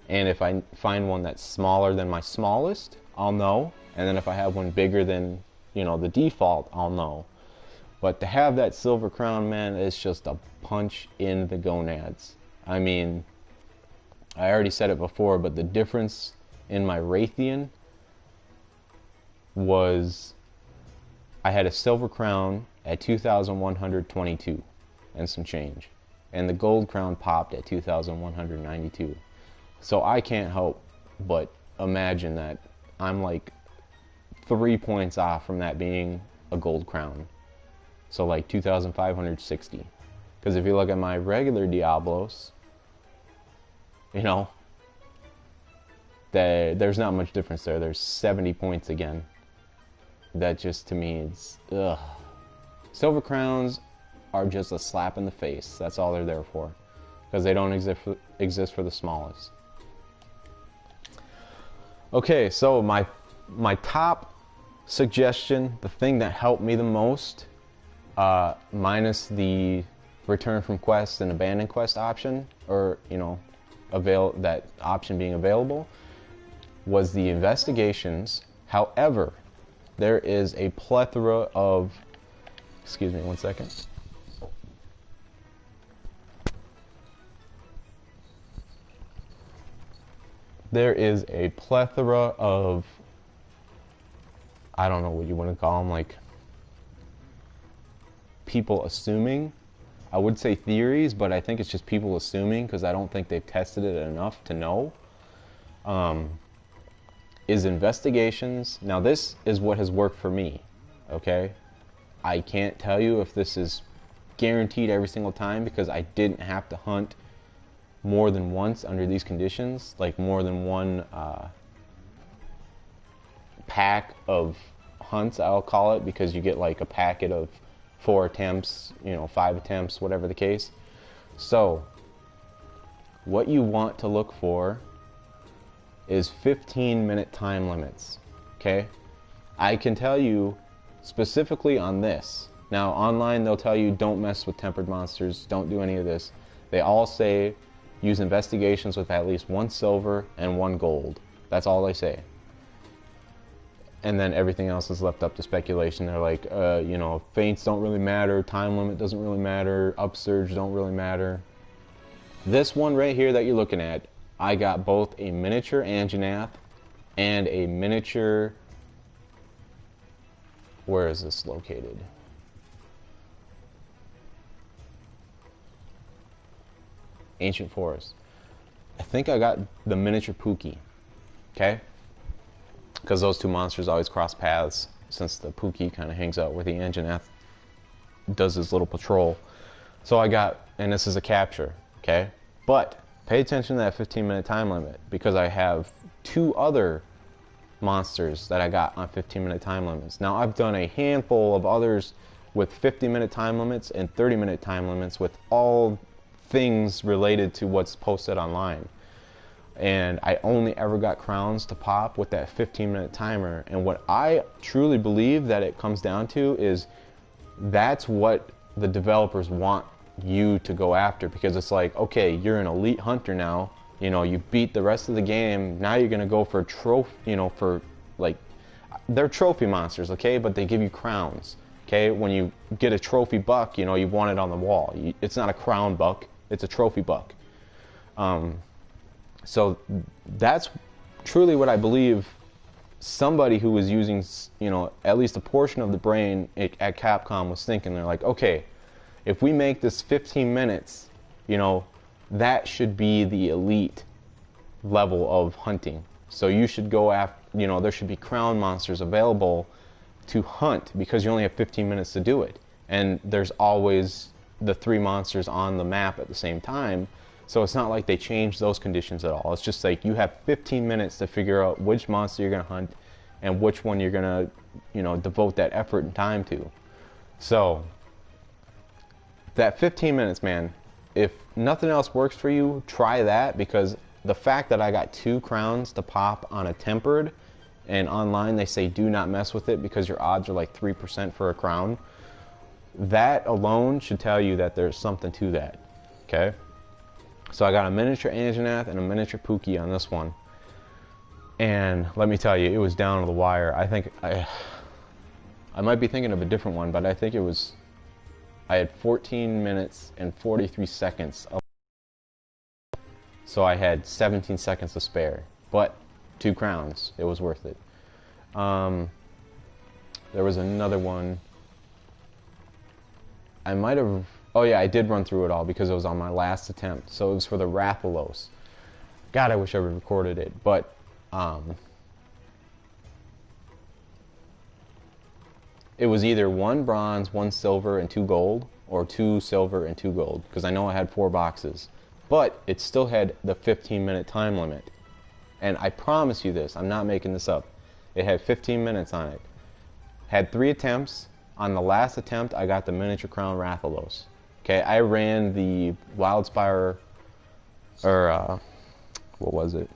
and if I find one that's smaller than my smallest, I'll know, and then if I have one bigger than the default, I'll know. But to have that silver crown, man, it's just a punch in the gonads. I mean, I already said it before, but the difference in my Raytheon was I had a silver crown at 2,122 and some change, and the gold crown popped at 2,192. So I can't help but imagine that I'm like 3 points off from that being a gold crown. So like 2,560. Because if you look at my regular Diablos, you know, there's not much difference there. There's 70 points again. That just, to me, is ugh. Silver crowns are just a slap in the face. That's all they're there for. Because they don't exist for the smallest. Okay, so my top suggestion, the thing that helped me the most, minus the return from quest and abandon quest option, or that option being available, was the investigations. However, there is a plethora of, excuse me one second. There is a plethora of, I don't know what you want to call them, like people assuming. I would say theories, but I think it's just people assuming because I don't think they've tested it enough to know. Is investigations. Now this is what has worked for me, okay? I can't tell you if this is guaranteed every single time because I didn't have to hunt more than once under these conditions, like more than one pack of hunts, I'll call it, because you get like a packet of 4 attempts, 5 attempts, whatever the case. So what you want to look for is 15-minute time limits, okay? I can tell you specifically on this. Now online they'll tell you don't mess with tempered monsters, don't do any of this. They all say use investigations with at least 1 silver and 1 gold. That's all they say. And then everything else is left up to speculation. They're like, feints don't really matter, time limit doesn't really matter, upsurge don't really matter. This one right here that you're looking at, I got both a miniature Anjanath and a miniature, where is this located? Ancient Forest. I think I got the miniature Pookie, okay? Because those 2 monsters always cross paths, since the Pookie kind of hangs out where the Anjanath does his little patrol. So I got, and this is a capture, okay? But pay attention to that 15-minute time limit, because I have 2 other monsters that I got on 15-minute time limits. Now I've done a handful of others with 50-minute time limits and 30-minute time limits with all things related to what's posted online. And I only ever got crowns to pop with that 15-minute timer. And what I truly believe that it comes down to is that's what the developers want you to go after, because it's like, okay, you're an elite hunter now, you beat the rest of the game, now you're gonna go for a trophy, for like, they're trophy monsters, okay, but they give you crowns, okay? When you get a trophy buck, you want it on the wall. It's not a crown buck, it's a trophy buck. So that's truly what I believe somebody who was using, at least a portion of the brain at Capcom was thinking. They're like, okay, if we make this 15 minutes, that should be the elite level of hunting. So you should go after, there should be crown monsters available to hunt because you only have 15 minutes to do it. And there's always the 3 monsters on the map at the same time. So it's not like they change those conditions at all. It's just like you have 15 minutes to figure out which monster you're going to hunt and which one you're going to, devote that effort and time to. So that 15 minutes, man, if nothing else works for you, try that, because the fact that I got 2 crowns to pop on a tempered, and online they say do not mess with it because your odds are like 3% for a crown, that alone should tell you that there's something to that, okay? So I got a miniature Anjanath and a miniature Pookie on this one. And let me tell you, it was down to the wire. I think I might be thinking of a different one, but I think it was I had 14 minutes and 43 seconds of, so I had 17 seconds to spare. But 2 crowns, it was worth it. There was another one. I might have, oh yeah, I did run through it all because it was on my last attempt. So it was for the Rathalos. God, I wish I would have recorded it, but it was either 1 bronze, 1 silver, and 2 gold, or 2 silver and 2 gold, because I know I had 4 boxes. But it still had the 15-minute time limit. And I promise you this, I'm not making this up. It had 15 minutes on it. Had 3 attempts. On the last attempt, I got the miniature crown Rathalos. Okay, I ran the Wildspire, or what was it?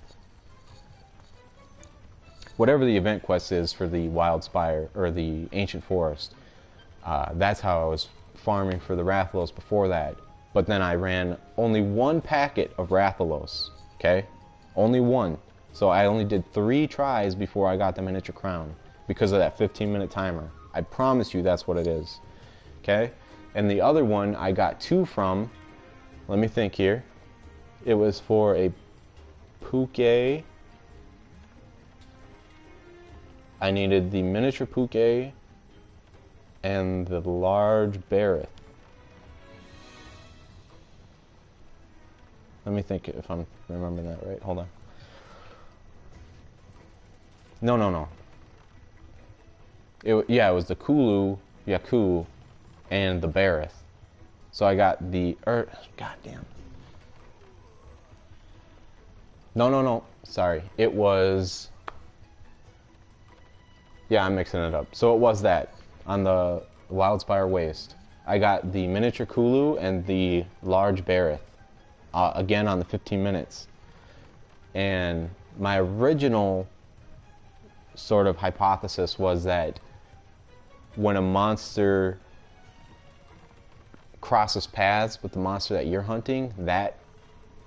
Whatever the event quest is for the Wildspire, or the Ancient Forest. That's how I was farming for the Rathalos before that. But then I ran only 1 packet of Rathalos. Okay, only 1. So I only did 3 tries before I got the miniature crown because of that 15-minute timer. I promise you that's what it is. Okay? And the other one I got 2 from, let me think here. It was for a Puke. I needed the miniature Puke and the large Barrett. Let me think if I'm remembering that right. Hold on. No. Yeah, it was the Kulu, Yaku, and the Barrett. So I got the goddamn. No. Sorry. It was. Yeah, I'm mixing it up. So it was that on the Wildspire Waste. I got the miniature Kulu and the large Barrett. Again on the 15 minutes. And my original sort of hypothesis was that when a monster crosses paths with the monster that you're hunting, that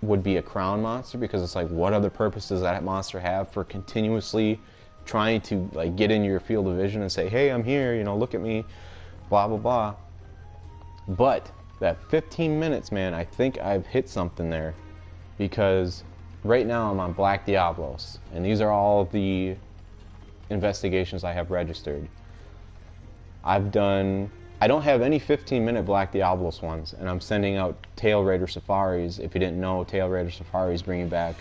would be a crown monster, because it's like, what other purpose does that monster have for continuously trying to like get into your field of vision and say, hey, I'm here, you know, look at me, blah blah blah. But that 15 minutes, man, I think I've hit something there, because right now I'm on Black Diablos, and these are all of the investigations I have registered. I don't have any 15-minute Black Diablos ones, and I'm sending out Tail Raider Safaris. If you didn't know, Tail Raider Safaris bringing back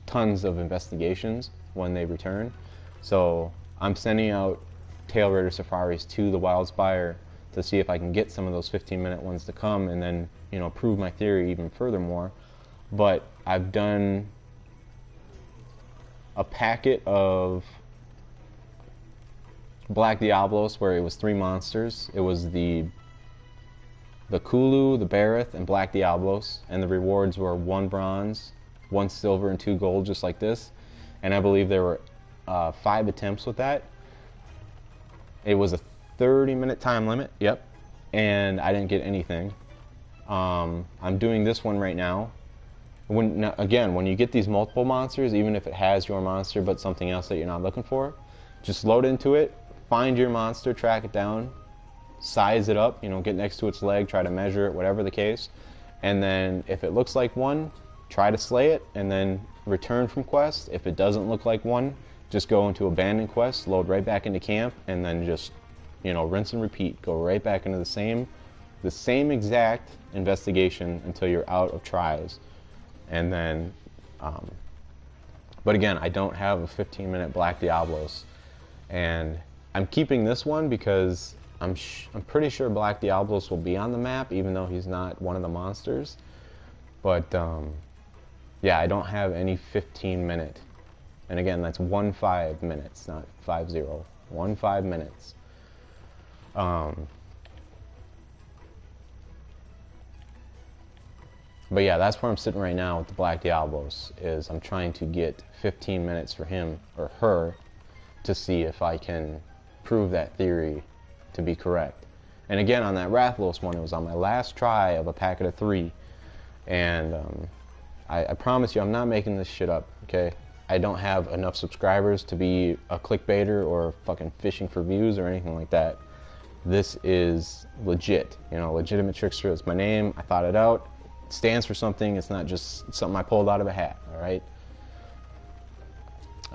tons of investigations when they return. So I'm sending out Tail Raider Safaris to the Wildspire to see if I can get some of those 15-minute ones to come, and then, you know, prove my theory even furthermore. But I've done a packet of Black Diablos where it was 3 monsters. It was the Kulu, the Barrett, and Black Diablos, and the rewards were 1 bronze, 1 silver, and 2 gold, just like this. And I believe there were 5 attempts with that. It was a 30-minute time limit, yep, and I didn't get anything. I'm doing this one right now. Again, when you get these multiple monsters, even if it has your monster but something else that you're not looking for, just load into it, find your monster, track it down, size it up, you know, get next to its leg, try to measure it, whatever the case, and then if it looks like one, try to slay it, and then return from quest. If it doesn't look like one, just go into abandoned quest, load right back into camp, and then just, you know, rinse and repeat. Go right back into the same exact investigation until you're out of tries. And then, but again, I don't have a 15-minute Black Diablos, and I'm keeping this one because I'm pretty sure Black Diablos will be on the map, even though he's not one of the monsters. But yeah, I don't have any 15-minute, and again, that's 15 minutes, not 50. 15 minutes. But yeah, that's where I'm sitting right now with the Black Diablos, is I'm trying to get 15 minutes for him or her to see if I can prove that theory to be correct. And again, on that Rathalos one, it was on my last try of a packet of 3. And I promise you, I'm not making this shit up, okay? I don't have enough subscribers to be a clickbaiter or fucking fishing for views or anything like that. this is legit. You know, Legitimate Trickster is my name. I thought it out. It stands for something. It's not just something I pulled out of a hat, all right?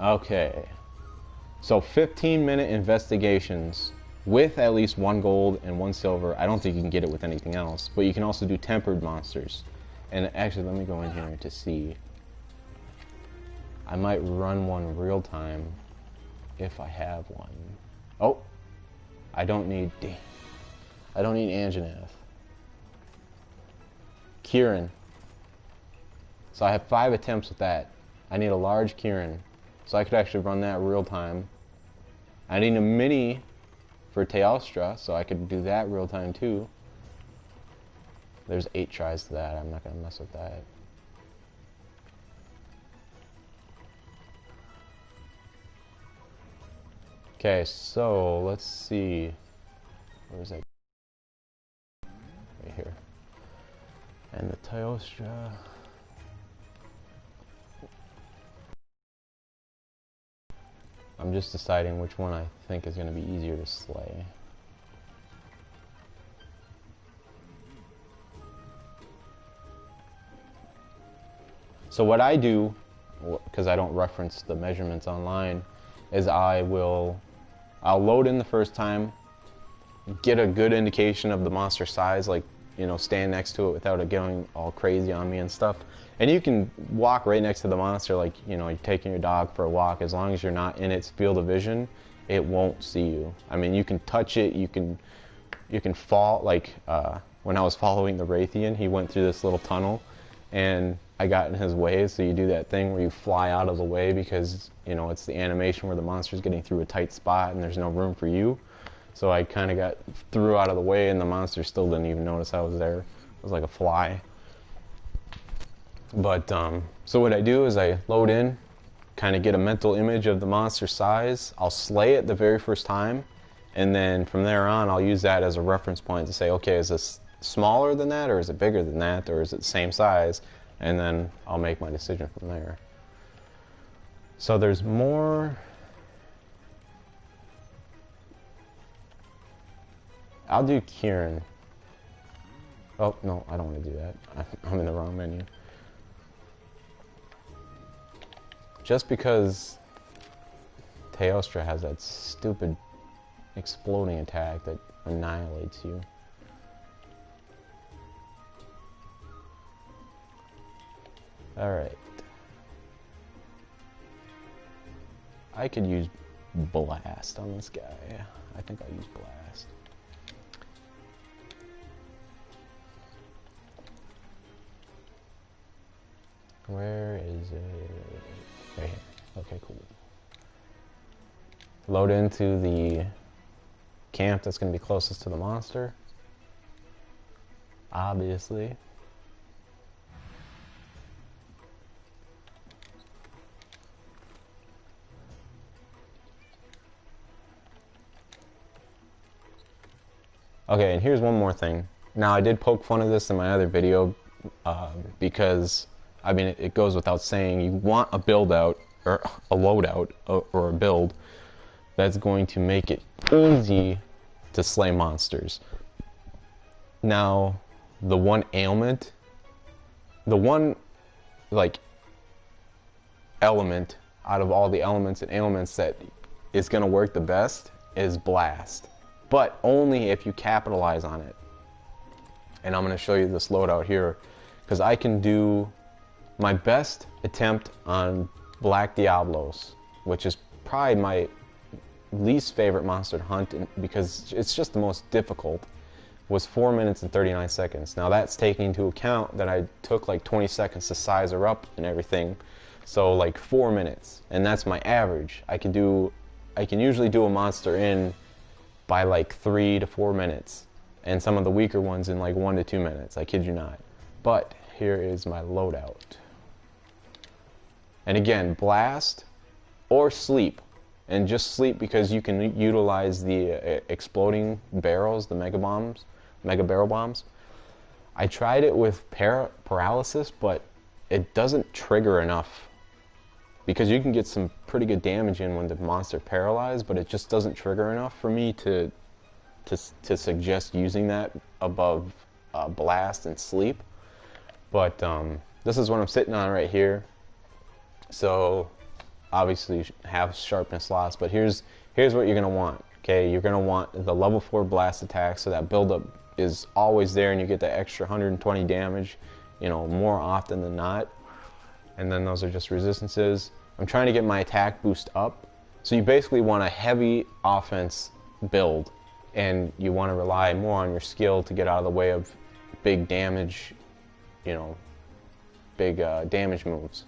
Okay. So 15-minute investigations with at least 1 gold and 1 silver. I don't think you can get it with anything else, but you can also do tempered monsters. And actually, let me go in here to see. I might run one real time if I have one. Oh, I don't need Anjanath. Kieran. So I have 5 attempts with that. I need a large Kieran, so I could actually run that real time. I need a mini for Teostra, so I could do that real time too. There's 8 tries to that. I'm not gonna mess with that. Okay, so let's see. Where's that? Right here. And the Teostra. I'm just deciding which one I think is going to be easier to slay. So what I do, because I don't reference the measurements online, is I'll load in the first time, get a good indication of the monster size, like, you know, stand next to it without it going all crazy on me and stuff. And you can walk right next to the monster, like, you know, you're taking your dog for a walk. As long as you're not in its field of vision, it won't see you. I mean, you can touch it, you can fall, like, when I was following the Raytheon, he went through this little tunnel, and I got in his way, so you do that thing where you fly out of the way because, you know, it's the animation where the monster's getting through a tight spot and there's no room for you. So I kind of threw out of the way, and the monster still didn't even notice I was there. It was like a fly. But, so what I do is I load in, kind of get a mental image of the monster size. I'll slay it the very first time, and then from there on, I'll use that as a reference point to say, okay, is this smaller than that, or is it bigger than that, or is it the same size? And then I'll make my decision from there. So there's more. I'll do Kieran. Oh, no, I don't want to do that. I'm in the wrong menu. Just because Teostra has that stupid exploding attack that annihilates you. Alright. I could use Blast on this guy. I think I'll use Blast. Where is it? Right here. Okay, cool. Load into the camp that's going to be closest to the monster. Obviously. Okay, and here's one more thing. Now, I did poke fun of this in my other video because, I mean, it goes without saying, you want a build out, or a loadout, or a build that's going to make it easy to slay monsters. Now, the one ailment, the one, like, element out of all the elements and ailments that is going to work the best is Blast. But only if you capitalize on it. And I'm going to show you this loadout here, because I can do my best attempt on Black Diablos, which is probably my least favorite monster to hunt because it's just the most difficult, was 4 minutes and 39 seconds. Now that's taking into account that I took like 20 seconds to size her up and everything, so like 4 minutes, and that's my average. I can usually do a monster in by like 3 to 4 minutes, and some of the weaker ones in like 1 to 2 minutes. I kid you not. But here is my loadout. And again, Blast or Sleep. And just Sleep because you can utilize the exploding barrels, the mega barrel bombs. I tried it with paralysis, but it doesn't trigger enough, because you can get some pretty good damage in when the monster paralyzed, but it just doesn't trigger enough for me to to suggest using that above blast and sleep. But this is what I'm sitting on right here. So obviously you have sharpness loss, but here's what you're gonna want. Okay, you're gonna want the level 4 blast attack, so that buildup is always there, and you get that extra 120 damage, you know, more often than not. And then those are just resistances. I'm trying to get my attack boost up. So you basically want a heavy offense build, and you want to rely more on your skill to get out of the way of big damage, you know, big damage moves.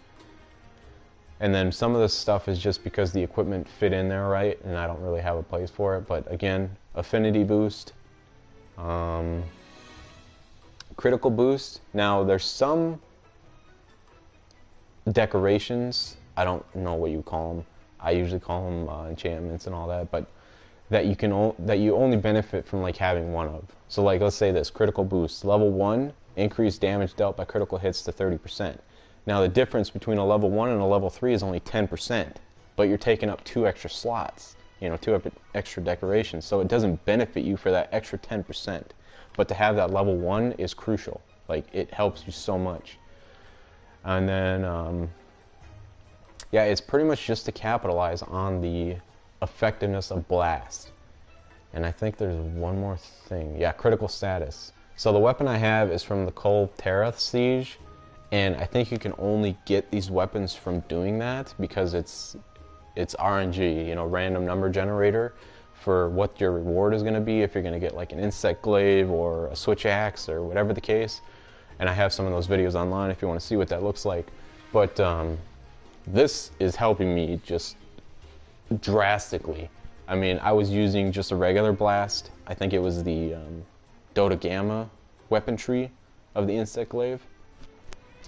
And then some of this stuff is just because the equipment fit in there right, and I don't really have a place for it. But again, affinity boost, critical boost. Now there's some decorations, I don't know what you call them. I usually call them enchantments and all that, but that you only benefit from like having one of. So like, let's say this critical boost, level 1, increased damage dealt by critical hits to 30%. Now the difference between a level 1 and a level 3 is only 10%, but you're taking up 2 extra slots, you know, 2 extra decorations, so it doesn't benefit you for that extra 10%. But to have that level 1 is crucial. Like, it helps you so much. And then, yeah, it's pretty much just to capitalize on the effectiveness of blast. And I think there's one more thing. Yeah, critical status. So the weapon I have is from the Kul Tiras Siege, and I think you can only get these weapons from doing that because it's RNG, you know, random number generator, for what your reward is going to be, if you're going to get like an insect glaive or a switch axe or whatever the case. And I have some of those videos online if you want to see what that looks like. But this is helping me just drastically. I mean, I was using just a regular blast. I think it was the Dota Gamma weapon tree of the insect glaive.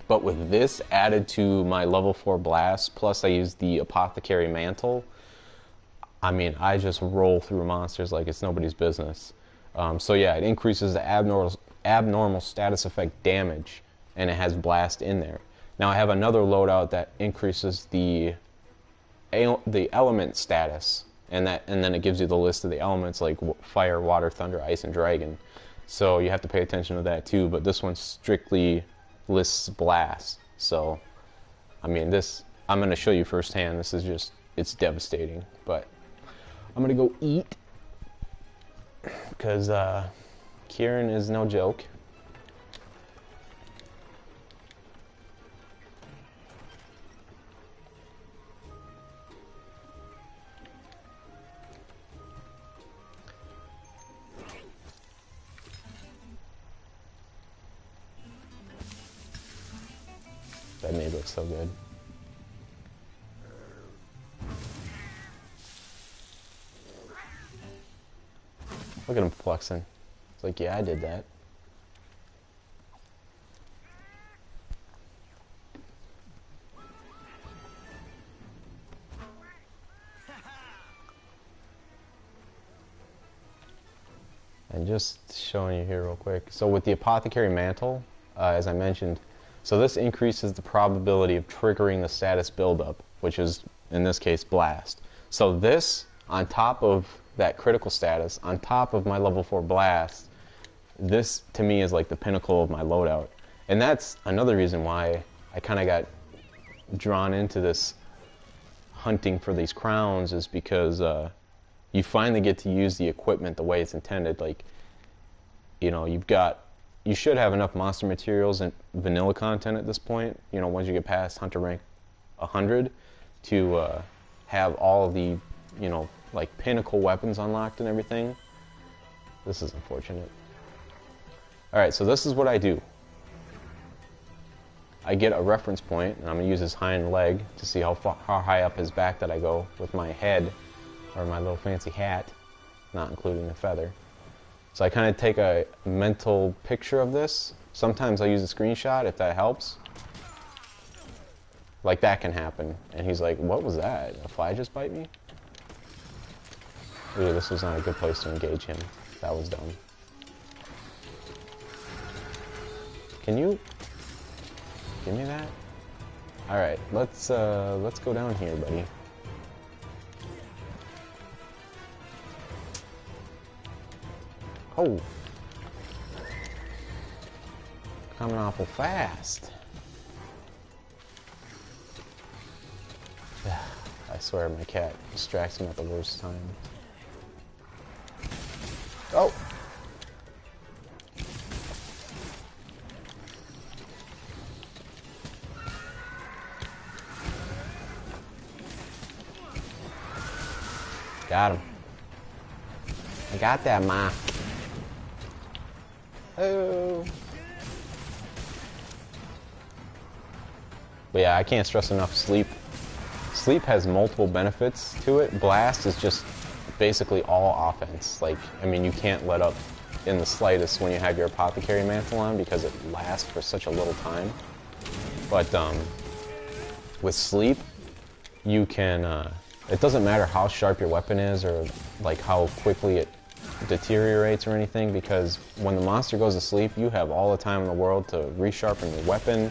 But with this added to my level 4 blast, plus I used the apothecary mantle, I mean, I just roll through monsters like it's nobody's business. So yeah, it increases the abnormal status effect damage, and it has blast in there. Now I have another loadout that increases the element status, and then it gives you the list of the elements like fire, water, thunder, ice, and dragon. So you have to pay attention to that too. But this one strictly lists blast. So I mean, this I'm going to show you firsthand. This is just, it's devastating. But I'm going to go eat because Kieran is no joke. That made look so good. Look at him flexing. It's like, yeah, I did that. And just showing you here real quick. So with the apothecary mantle, as I mentioned, so this increases the probability of triggering the status buildup, which is, in this case, blast. So this, on top of that critical status, on top of my level 4 blast, this to me is like the pinnacle of my loadout. And that's another reason why I kind of got drawn into this hunting for these crowns, is because you finally get to use the equipment the way it's intended. Like, you know, you should have enough monster materials and vanilla content at this point, you know, once you get past hunter rank 100, to have all of the, you know, like pinnacle weapons unlocked and everything. This is unfortunate. Alright, so this is what I do. I get a reference point, and I'm going to use his hind leg to see how high up his back that I go with my head, or my little fancy hat, not including the feather. So I kind of take a mental picture of this. Sometimes I use a screenshot if that helps. Like that can happen. And he's like, what was that? A fly just bite me? Ooh, this was not a good place to engage him. That was dumb. Can you give me that? Alright, let's go down here, buddy. Oh. Coming awful fast. I swear my cat distracts me at the worst time. Oh! Got him. I got that, ma. Oh. But yeah, I can't stress enough sleep. Sleep has multiple benefits to it. Blast is just basically all offense. Like, I mean, you can't let up in the slightest when you have your apothecary mantle on because it lasts for such a little time. But with sleep, you can, it doesn't matter how sharp your weapon is or like how quickly it deteriorates or anything, because when the monster goes to sleep, you have all the time in the world to resharpen your weapon,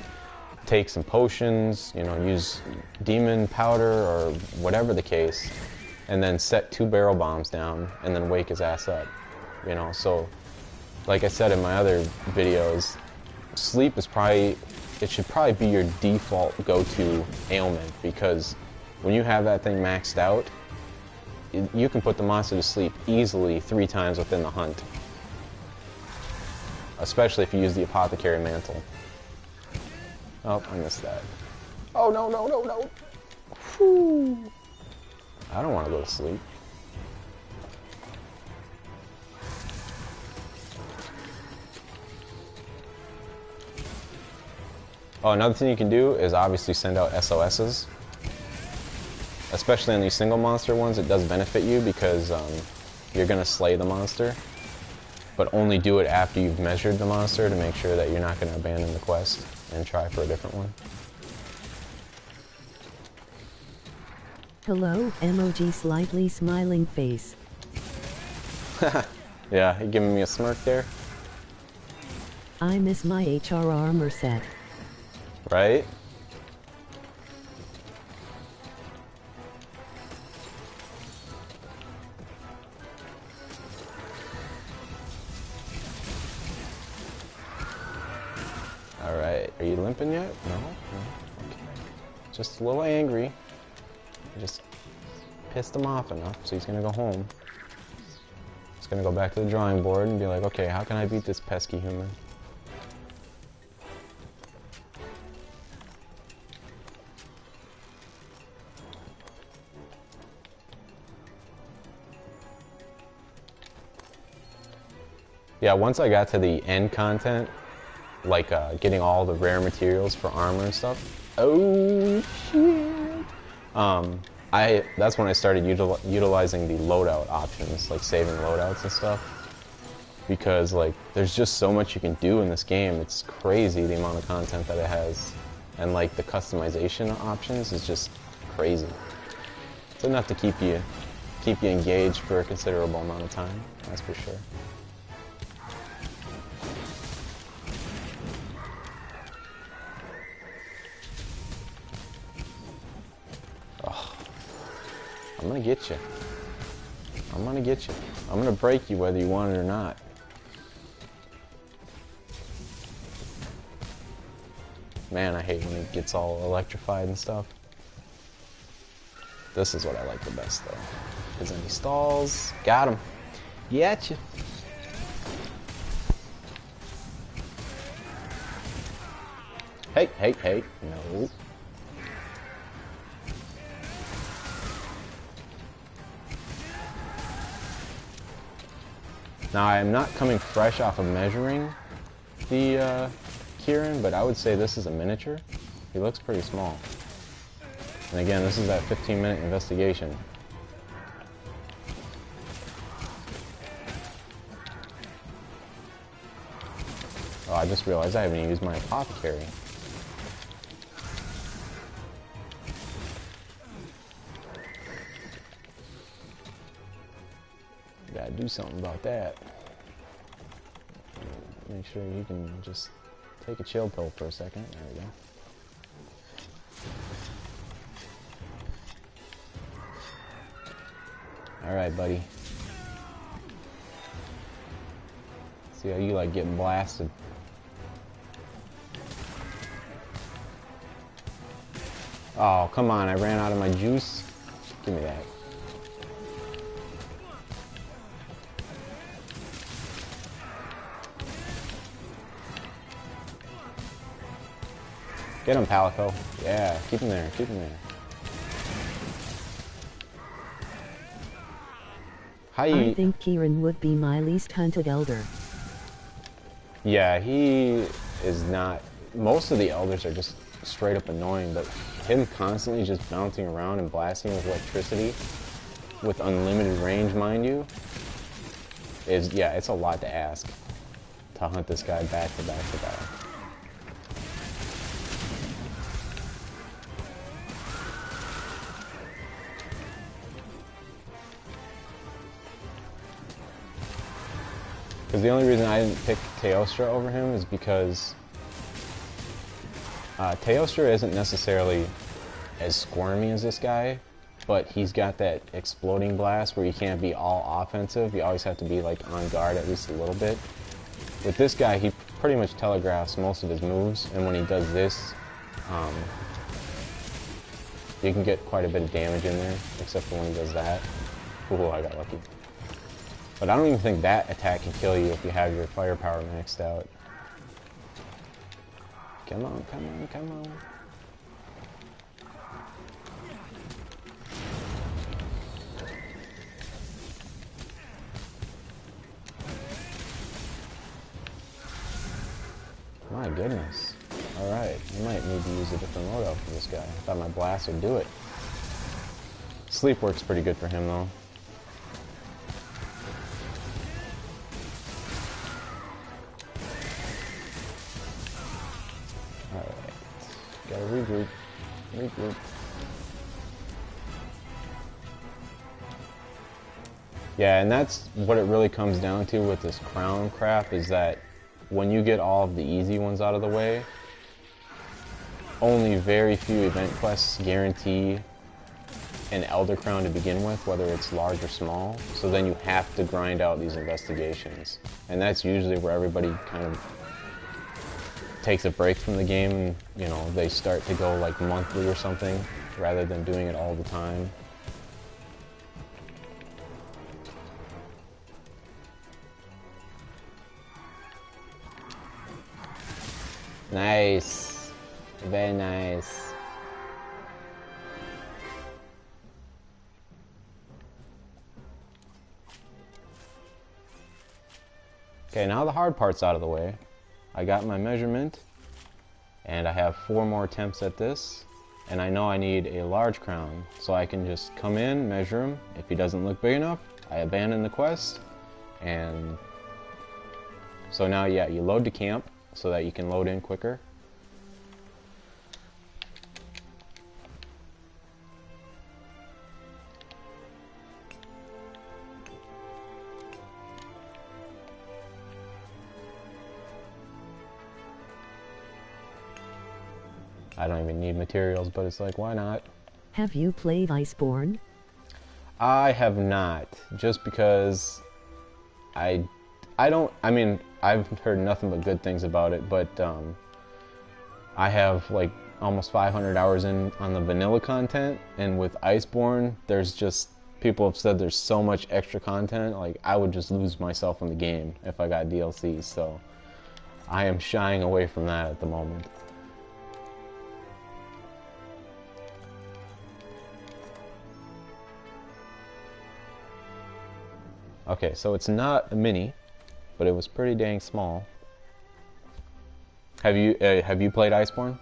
take some potions, you know, use demon powder or whatever the case, and then set 2 barrel bombs down and then wake his ass up, you know. So like I said in my other videos, sleep is probably, it should probably be your default go-to ailment, because when you have that thing maxed out, you can put the monster to sleep easily 3 times within the hunt. Especially if you use the apothecary mantle. Oh, I missed that. Oh, no, no, no, no. Whew. I don't want to go to sleep. Oh, another thing you can do is obviously send out SOSs. Especially on these single monster ones, it does benefit you because you're going to slay the monster. But only do it after you've measured the monster to make sure that you're not going to abandon the quest and try for a different one. Hello, emoji slightly smiling face. Yeah, you giving me a smirk there? I miss my HR armor set. Right? Alright, are you limping yet? No? No? Okay. Just a little angry. I just pissed him off enough, so he's gonna go home. He's gonna go back to the drawing board and be like, okay, how can I beat this pesky human? Yeah, once I got to the end content, like getting all the rare materials for armor and stuff. Oh shit! That's when I started utilizing the loadout options, like saving loadouts and stuff. Because like, there's just so much you can do in this game. It's crazy the amount of content that it has, and like the customization options is just crazy. It's enough to keep you engaged for a considerable amount of time. That's for sure. I'm gonna get you. I'm gonna get you. I'm gonna break you whether you want it or not. Man, I hate when it gets all electrified and stuff. This is what I like the best though. Because then he stalls. Got him. Getcha. Hey, hey, hey. No. Now, I am not coming fresh off of measuring the Kieran, but I would say this is a miniature. He looks pretty small. And again, this is that 15-minute investigation. Oh, I just realized I haven't used my apothecary. Gotta do something about that. Make sure you can just take a chill pill for a second. There we go. Alright, buddy. See how you like getting blasted. Oh, come on, I ran out of my juice. Give me that. Get him, Palico. Yeah, keep him there, keep him there. I think Kieran would be my least hunted elder. Yeah, he is not. Most of the elders are just straight up annoying, but him constantly just bouncing around and blasting with electricity with unlimited range, mind you, is, yeah, it's a lot to ask to hunt this guy back to back to back. Because the only reason I didn't pick Teostra over him is because Teostra isn't necessarily as squirmy as this guy, but he's got that exploding blast where you can't be all offensive. You always have to be like on guard at least a little bit. With this guy, he pretty much telegraphs most of his moves, and when he does this, you can get quite a bit of damage in there, except for when he does that. Ooh, I got lucky. But I don't even think that attack can kill you if you have your firepower maxed out. Come on, come on, come on. My goodness. Alright, I might need to use a different loadout for this guy. I thought my blast would do it. Sleep works pretty good for him though. Gotta regroup. Regroup. Yeah, and that's what it really comes down to with this crown crap, is that when you get all of the easy ones out of the way, only very few event quests guarantee an Elder Crown to begin with, whether it's large or small. So then you have to grind out these investigations. And that's usually where everybody kind of takes a break from the game and, you know, they start to go like monthly or something rather than doing it all the time. Nice. Very nice. Okay, now the hard part's out of the way. I got my measurement, and I have 4 more attempts at this, and I know I need a large crown, so I can just come in, measure him. If he doesn't look big enough, I abandon the quest, and so now, yeah, you load to camp so that you can load in quicker. I don't even need materials, but it's like, why not? Have you played Iceborne? I have not, just because I mean, I've heard nothing but good things about it, but I have like almost 500 hours in on the vanilla content, and with Iceborne, there's just, people have said there's so much extra content, like I would just lose myself in the game if I got DLC, so I am shying away from that at the moment. Okay, so it's not a mini, but it was pretty dang small. Have you played Iceborne?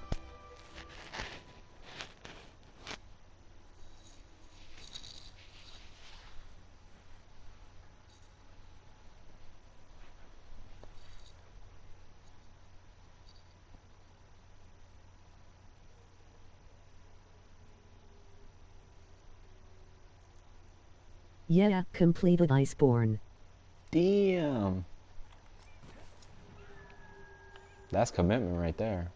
Yeah, completed Iceborne. Damn. That's commitment right there.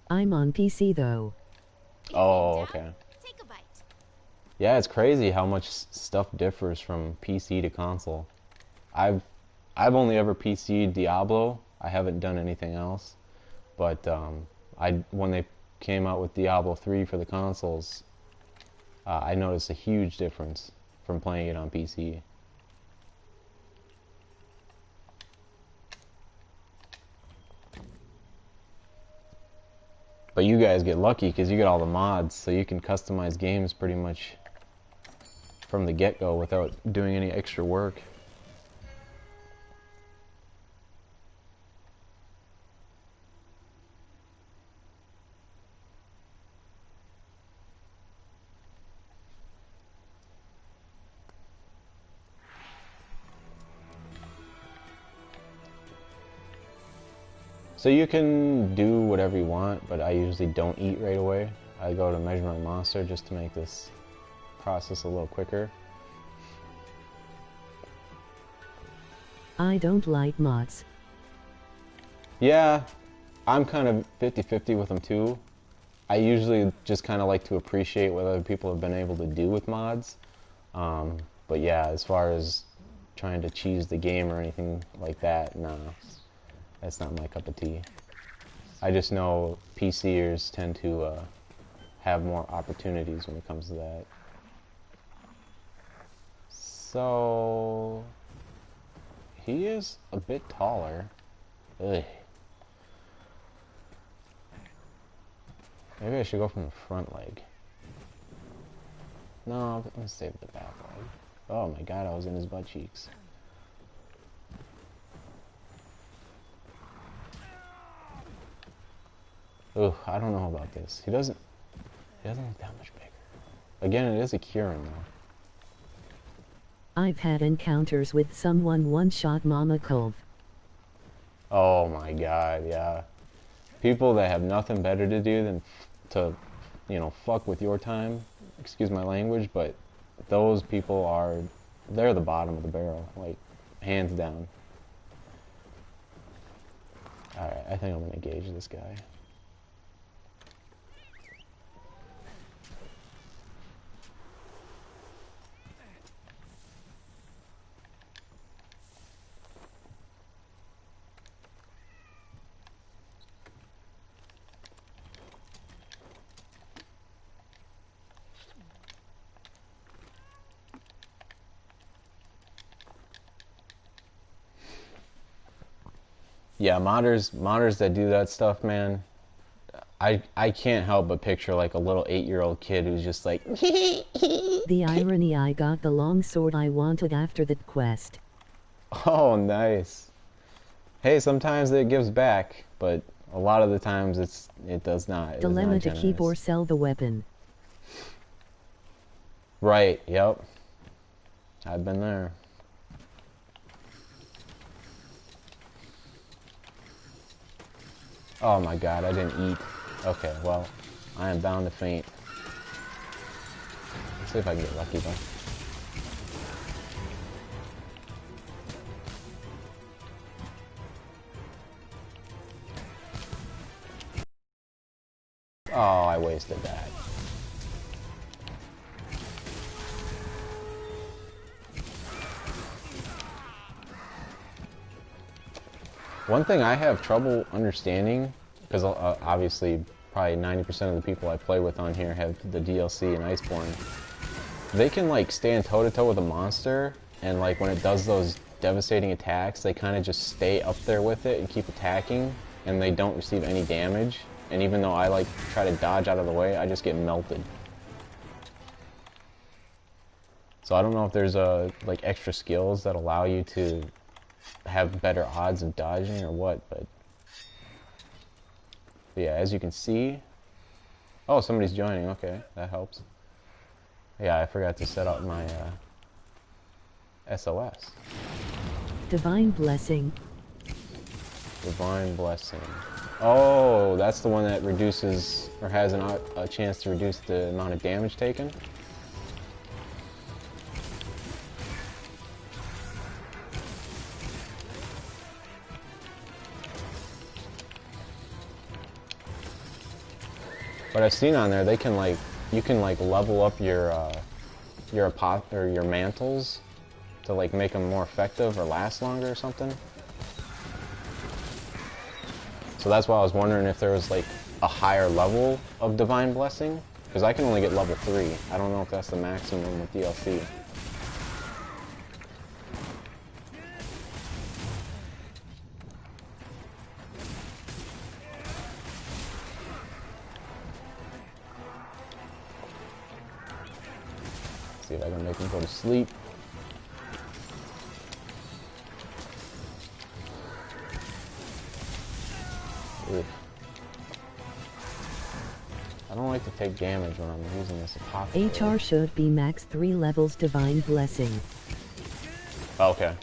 I'm on PC though. Oh, okay. Take a bite. Yeah, it's crazy how much stuff differs from PC to console. I've I've only ever PC'd Diablo. I haven't done anything else. But when they came out with Diablo 3 for the consoles, I noticed a huge difference from playing it on PC. But you guys get lucky because you get all the mods, so you can customize games pretty much from the get-go without doing any extra work. So you can do whatever you want, but I usually don't eat right away. I go to measure my monster just to make this process a little quicker. I don't like mods. Yeah, I'm kind of 50-50 with them too. I usually just kind of like to appreciate what other people have been able to do with mods. But yeah, as far as trying to cheese the game or anything like that, nah. That's not my cup of tea. I just know PCers tend to have more opportunities when it comes to that. So he is a bit taller. Ugh. Maybe I should go from the front leg. No, I'm gonna stay with the back leg. Oh my god, I was in his butt cheeks. Ugh, I don't know about this. He doesn't look that much bigger. Again, it is a Kieran though. I've had encounters with someone one-shot Mama Cove. Oh my god, yeah. People that have nothing better to do than to, you know, fuck with your time. Excuse my language, but those people they're the bottom of the barrel, like, hands down. Alright, I think I'm gonna gauge this guy. Yeah, modders that do that stuff, man, I can't help but picture like a little 8-year-old kid who's just like The irony, I got the long sword I wanted after that quest. Oh, nice. Hey, sometimes it gives back, but a lot of the times it does not. Dilemma to keep or sell the weapon. Right, yep. I've been there. Oh my god, I didn't eat. Okay, well, I am bound to faint. Let's see if I can get lucky though. Oh, I wasted that. One thing I have trouble understanding, because obviously probably 90% of the people I play with on here have the DLC and Iceborne, they can like stand toe-to-toe with a monster, and like when it does those devastating attacks, they kind of just stay up there with it and keep attacking, and they don't receive any damage. And even though I like try to dodge out of the way, I just get melted. So I don't know if there's like extra skills that allow you to have better odds of dodging or what, but yeah, as you can see, oh, somebody's joining. Okay, that helps. Yeah, I forgot to set up my SOS. Divine Blessing. Divine Blessing. Oh, that's the one that reduces, or has a chance to reduce the amount of damage taken. But I've seen on there they can like, you can like level up your mantles to like make them more effective or last longer or something. So that's why I was wondering if there was like a higher level of Divine Blessing, because I can only get level 3. I don't know if that's the maximum with DLC. See if I can make him go to sleep. Ugh. I don't like to take damage when I'm using this apothecary. HR should be max 3 levels Divine Blessing. Okay.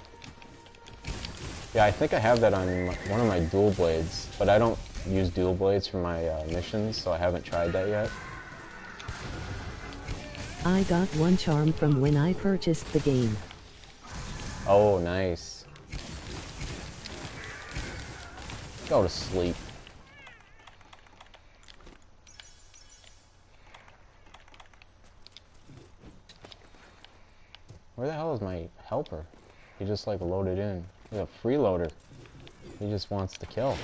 Yeah, I think I have that on one of my dual blades, but I don't use dual blades for my missions, so I haven't tried that yet. I got 1 charm from when I purchased the game. Oh, nice. Go to sleep. Where the hell is my helper? He just like loaded in. He's a freeloader. He just wants to kill.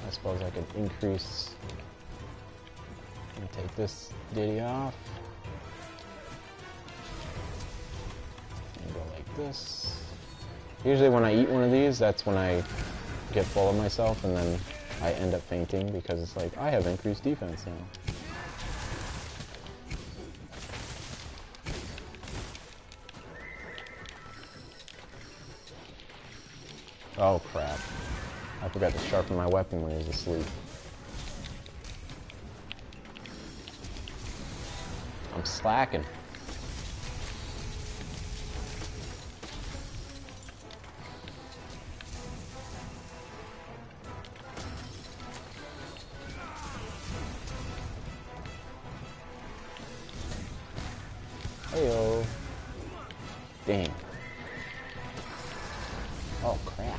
I suppose I could increase and take this ditty off. And go like this. Usually when I eat one of these, that's when I get full of myself and then I end up fainting because it's like, I have increased defense now. Oh crap. I forgot to sharpen my weapon when he was asleep. I'm slacking. Heyo. Dang. Oh crap.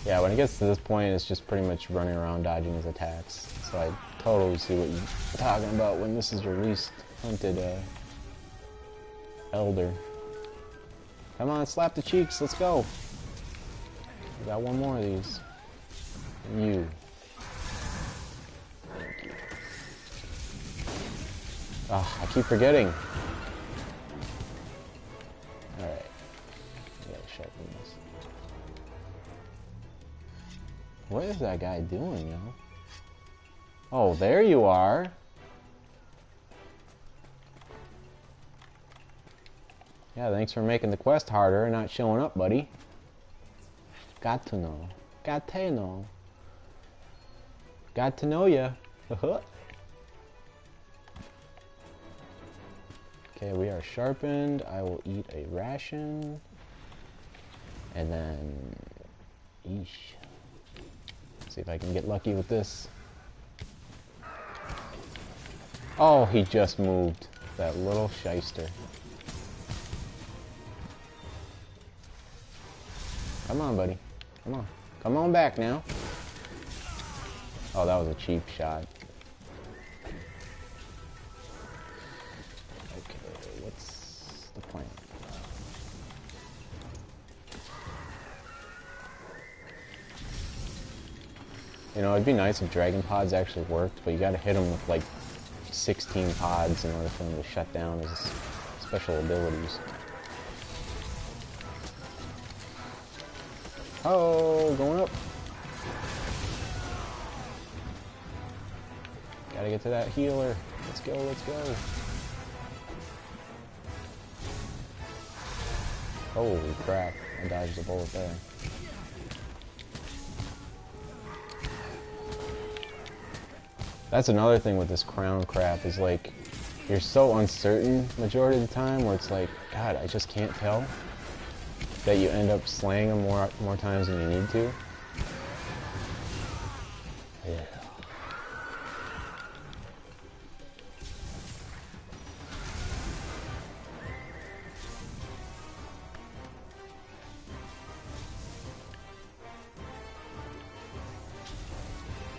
Yeah, when it gets to this point, it's just pretty much running around dodging his attacks. So I totally see what you're talking about when this is your least hunted elder. Come on, slap the cheeks, let's go. We got one more of these. You. Thank you. Ah, I keep forgetting. Alright. I gotta sharpen this. What is that guy doing, yo? Oh, there you are. Yeah, thanks for making the quest harder and not showing up, buddy. Got to know. Got to know. Got to know ya. Okay, we are sharpened. I will eat a ration. And then... Eesh. See if I can get lucky with this. Oh, he just moved. That little shyster. Come on, buddy. Come on. Come on back now. Oh, that was a cheap shot. Okay, what's the plan? You know, it'd be nice if Dragon Pods actually worked, but you gotta hit them with like 16 pods in order for them to shut down his special abilities. Oh, going up. Gotta get to that healer. Let's go, let's go. Holy crap, I dodged a bullet there. That's another thing with this crown crap, is like, you're so uncertain majority of the time where it's like, God, I just can't tell, that you end up slaying them more times than you need to. Yeah.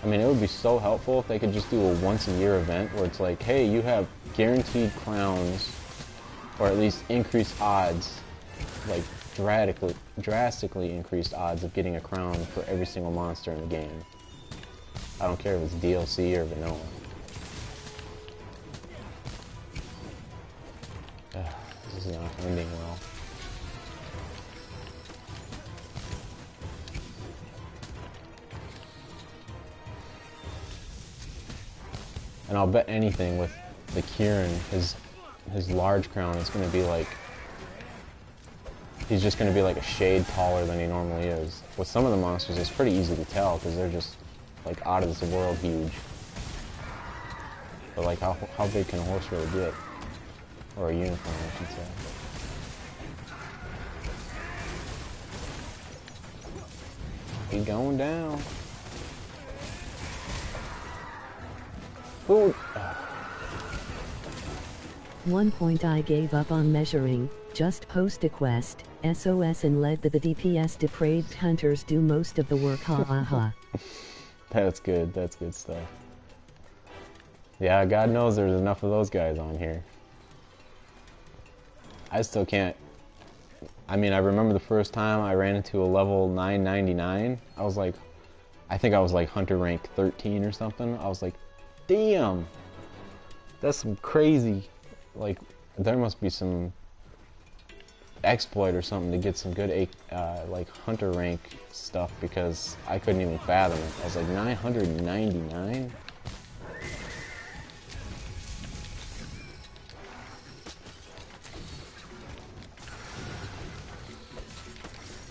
I mean, it would be so helpful if they could just do a once-a-year event where it's like, hey, you have guaranteed crowns, or at least increased odds, like drastically increased odds of getting a crown for every single monster in the game. I don't care if it's DLC or vanilla. This is not ending well. And I'll bet anything with the Kieran, his large crown is going to be like, he's just going to be like a shade taller than he normally is. With some of the monsters, it's pretty easy to tell because they're just like out of this world huge. But like, how big can a horse really get? Or a unicorn, I should say. He's going down. Ooh. One point I gave up on measuring, just post a quest, SOS, and let the DPS depraved hunters do most of the work, ha ha ha. That's good stuff. Yeah, God knows there's enough of those guys on here. I still can't. I mean, I remember the first time I ran into a level 999. I was like, I think I was like hunter rank 13 or something. I was like, damn, that's some crazy. Like, there must be some exploit or something to get some good like hunter rank stuff, because I couldn't even fathom it. I was like, 999?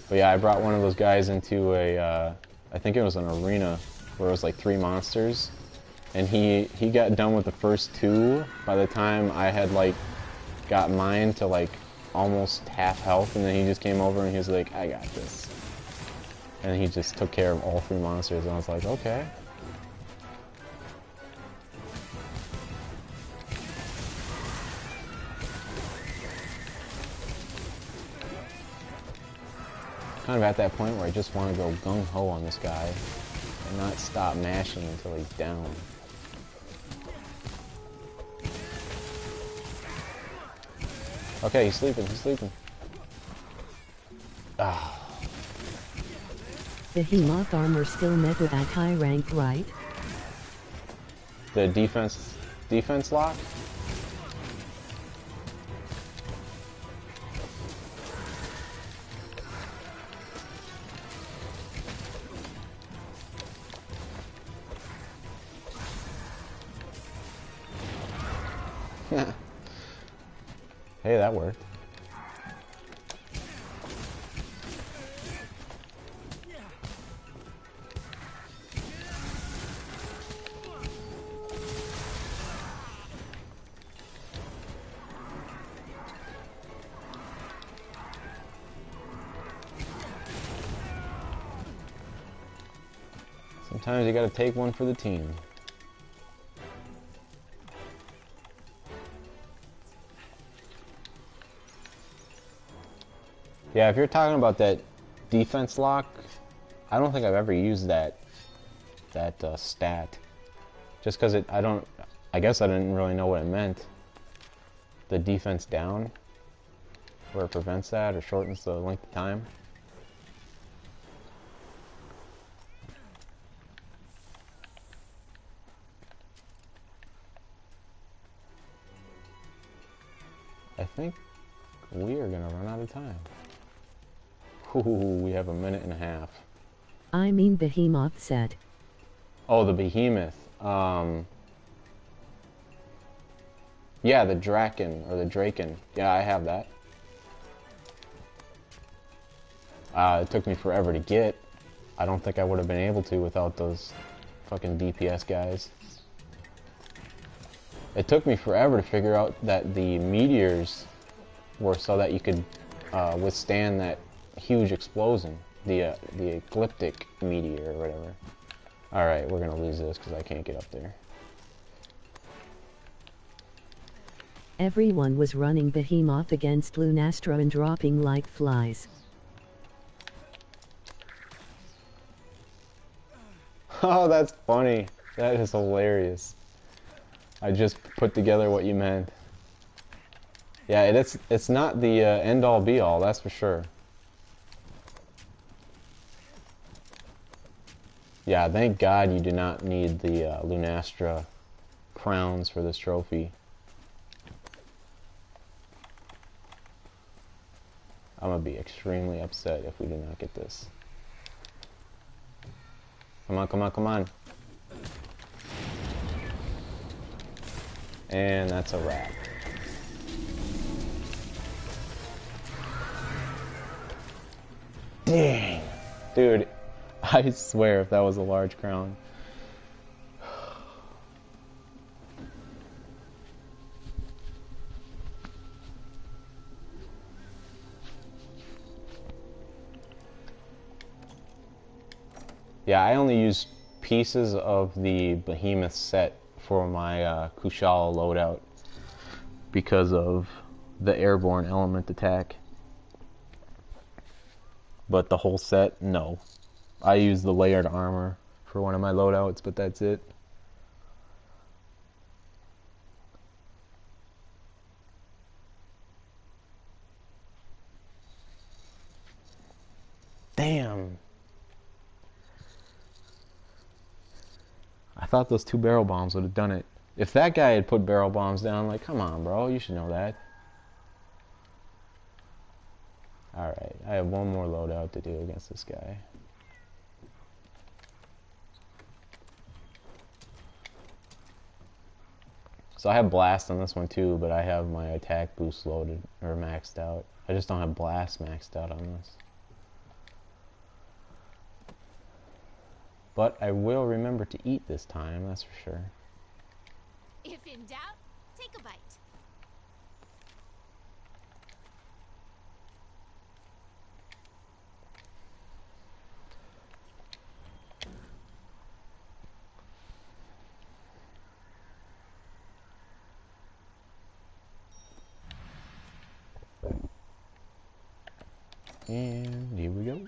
But yeah, I brought one of those guys into a, I think it was an arena where it was like 3 monsters, and he got done with the first 2 by the time I had like got mine to like almost half health, and then he just came over and he was like, I got this. And he just took care of all 3 monsters, and I was like, okay. Kind of at that point where I just want to go gung-ho on this guy and not stop mashing until he's down. Okay, he's sleeping, he's sleeping. Ah. Behemoth armor still meta at high rank, right? The defense lock? Hey, that worked. Sometimes you gotta take one for the team. Yeah, if you're talking about that defense lock, I don't think I've ever used that stat. Just because I guess I didn't really know what it meant. The defense down, where it prevents that or shortens the length of time. I think we are gonna run out of time. Ooh, we have a minute and a half. I mean Behemoth set. Oh, the behemoth. Yeah, the Draken, or the Draken. Yeah, I have that. It took me forever to get. I don't think I would have been able to without those fucking DPS guys. It took me forever to figure out that the meteors were so that you could withstand that huge explosion, the ecliptic meteor or whatever. Alright, we're gonna lose this because I can't get up there. Everyone was running Behemoth against Lunastra and dropping like flies. Oh, that's funny. That is hilarious. I just put together what you meant. Yeah, it's not the end-all be-all, that's for sure. Yeah, thank God you do not need the Lunastra crowns for this trophy. I'm gonna be extremely upset if we do not get this. Come on, come on, come on. And that's a wrap. Dang. Dude, I swear if that was a large crown. Yeah, I only use pieces of the Behemoth set for my Kushala loadout because of the airborne element attack. But the whole set, no. I use the layered armor for one of my loadouts, but that's it. Damn. I thought those 2 barrel bombs would have done it. If that guy had put barrel bombs down, like, come on, bro, you should know that. Alright, I have one more loadout to do against this guy. So I have blast on this one too, but I have my attack boost loaded, or maxed out. I just don't have blast maxed out on this. But I will remember to eat this time, that's for sure. If in doubt, take a bite. And here we go.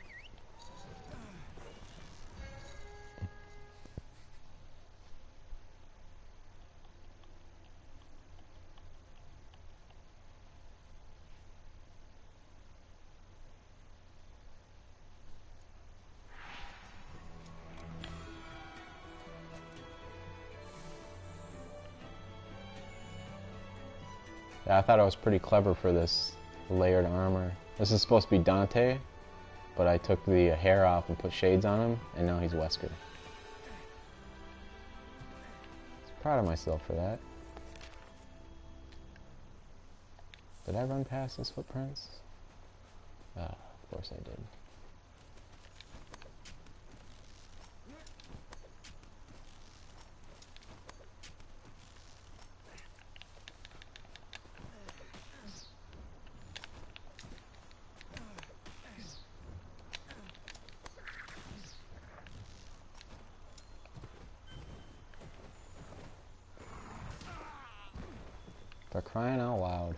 Yeah, I thought I was pretty clever for this layered armor. This is supposed to be Dante, but I took the hair off and put shades on him, and now he's Wesker. I'm proud of myself for that. Did I run past his footprints? Ah, of course I did. They're crying out loud.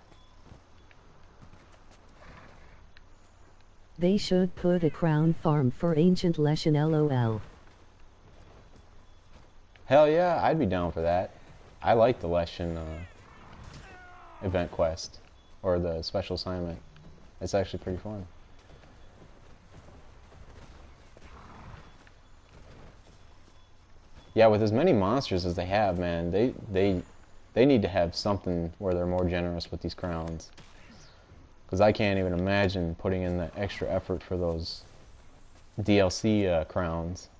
They should put a crown farm for ancient Leshen LOL. Hell yeah, I'd be down for that. I like the Leshen event quest, or the special assignment. It's actually pretty fun. Yeah, with as many monsters as they have, man, they need to have something where they're more generous with these crowns. Because I can't even imagine putting in the extra effort for those DLC crowns,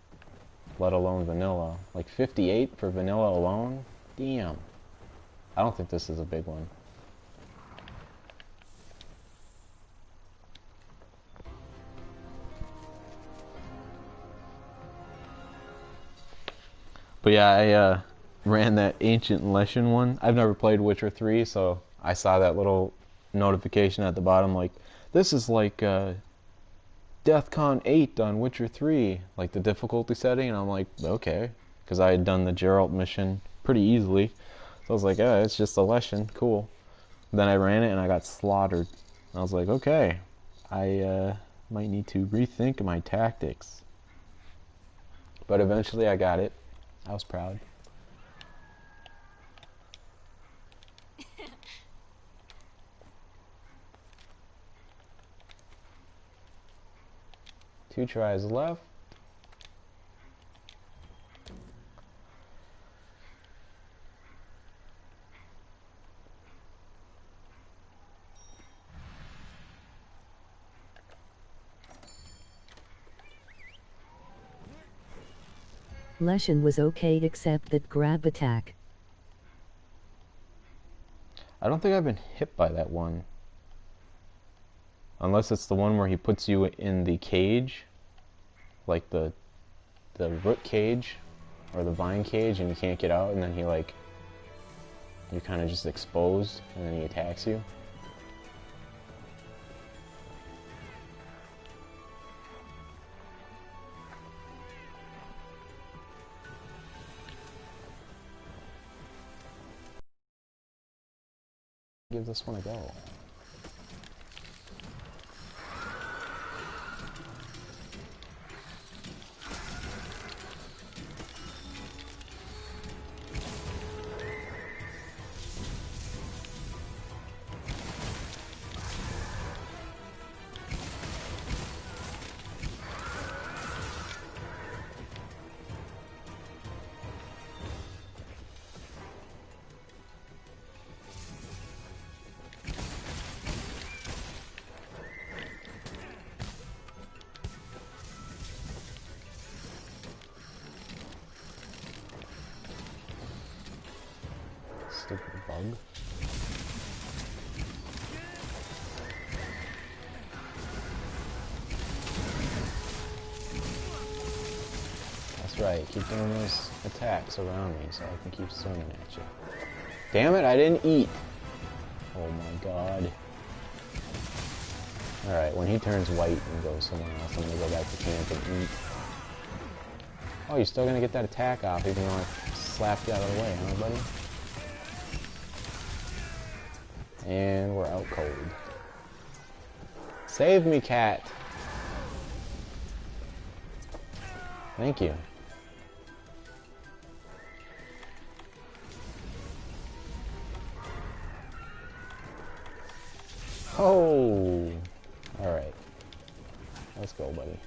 let alone vanilla. Like 58 for vanilla alone? Damn. I don't think this is a big one. But yeah, I ran that Ancient Leshen one. I've never played Witcher 3, so I saw that little notification at the bottom like, this is like DEFCON 8 on Witcher 3, like the difficulty setting, and I'm like, okay, because I had done the Geralt mission pretty easily. So I was like, yeah, it's just a Leshen, cool. Then I ran it and I got slaughtered. I was like, okay, I might need to rethink my tactics. But eventually I got it. I was proud. Two tries left. Leshen was okay except that grab attack. I don't think I've been hit by that one. Unless it's the one where he puts you in the cage. Like the root cage. Or the vine cage and you can't get out and then he like... You're kind of just exposed and then he attacks you. Give this one a go. Stupid bug. That's right, keep doing those attacks around me so I can keep swinging at you. Damn it, I didn't eat! Oh my god. Alright, when he turns white and goes somewhere else, I'm gonna go back to camp and eat. Oh, you're still gonna get that attack off even though I slapped you out of the way, huh, buddy? And we're out cold. Save me, cat! Thank you. Oh! Alright. Let's go, buddy.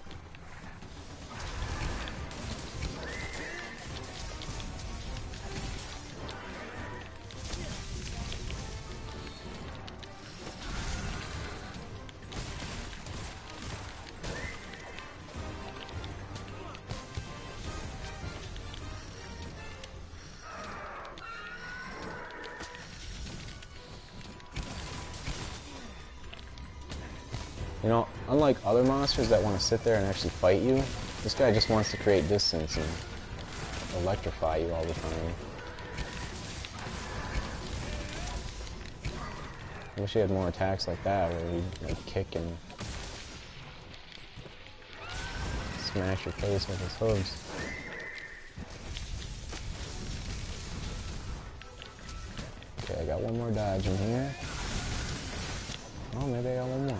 You know, unlike other monsters that want to sit there and actually fight you, this guy just wants to create distance and electrify you all the time. I wish he had more attacks like that, where he'd like kick and smash your face with his hooves. Okay, I got one more dodge in here. Oh, maybe I got one more.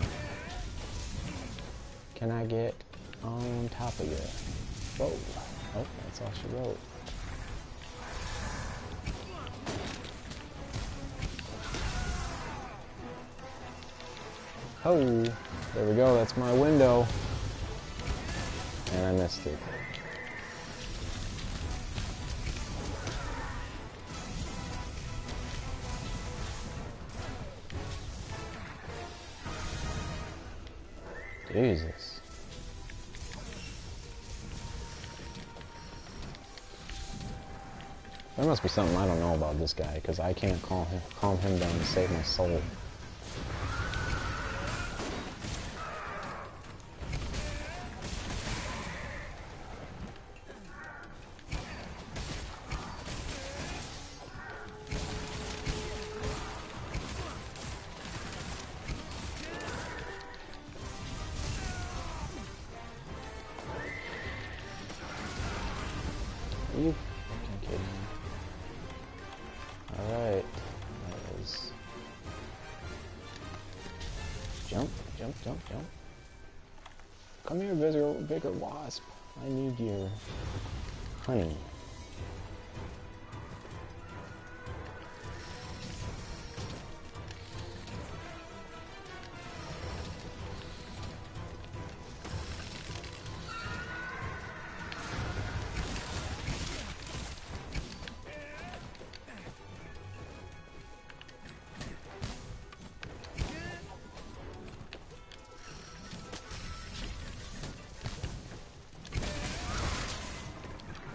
Can I get on top of you? Whoa. Oh, that's all she wrote. Oh, there we go. That's my window. And I missed it. Jesus. There must be something I don't know about this guy, because I can't calm him down to save my soul. Are you fucking kidding me? Alright. That is... Jump, jump, jump, jump. Come here, bigger wasp. I need your honey.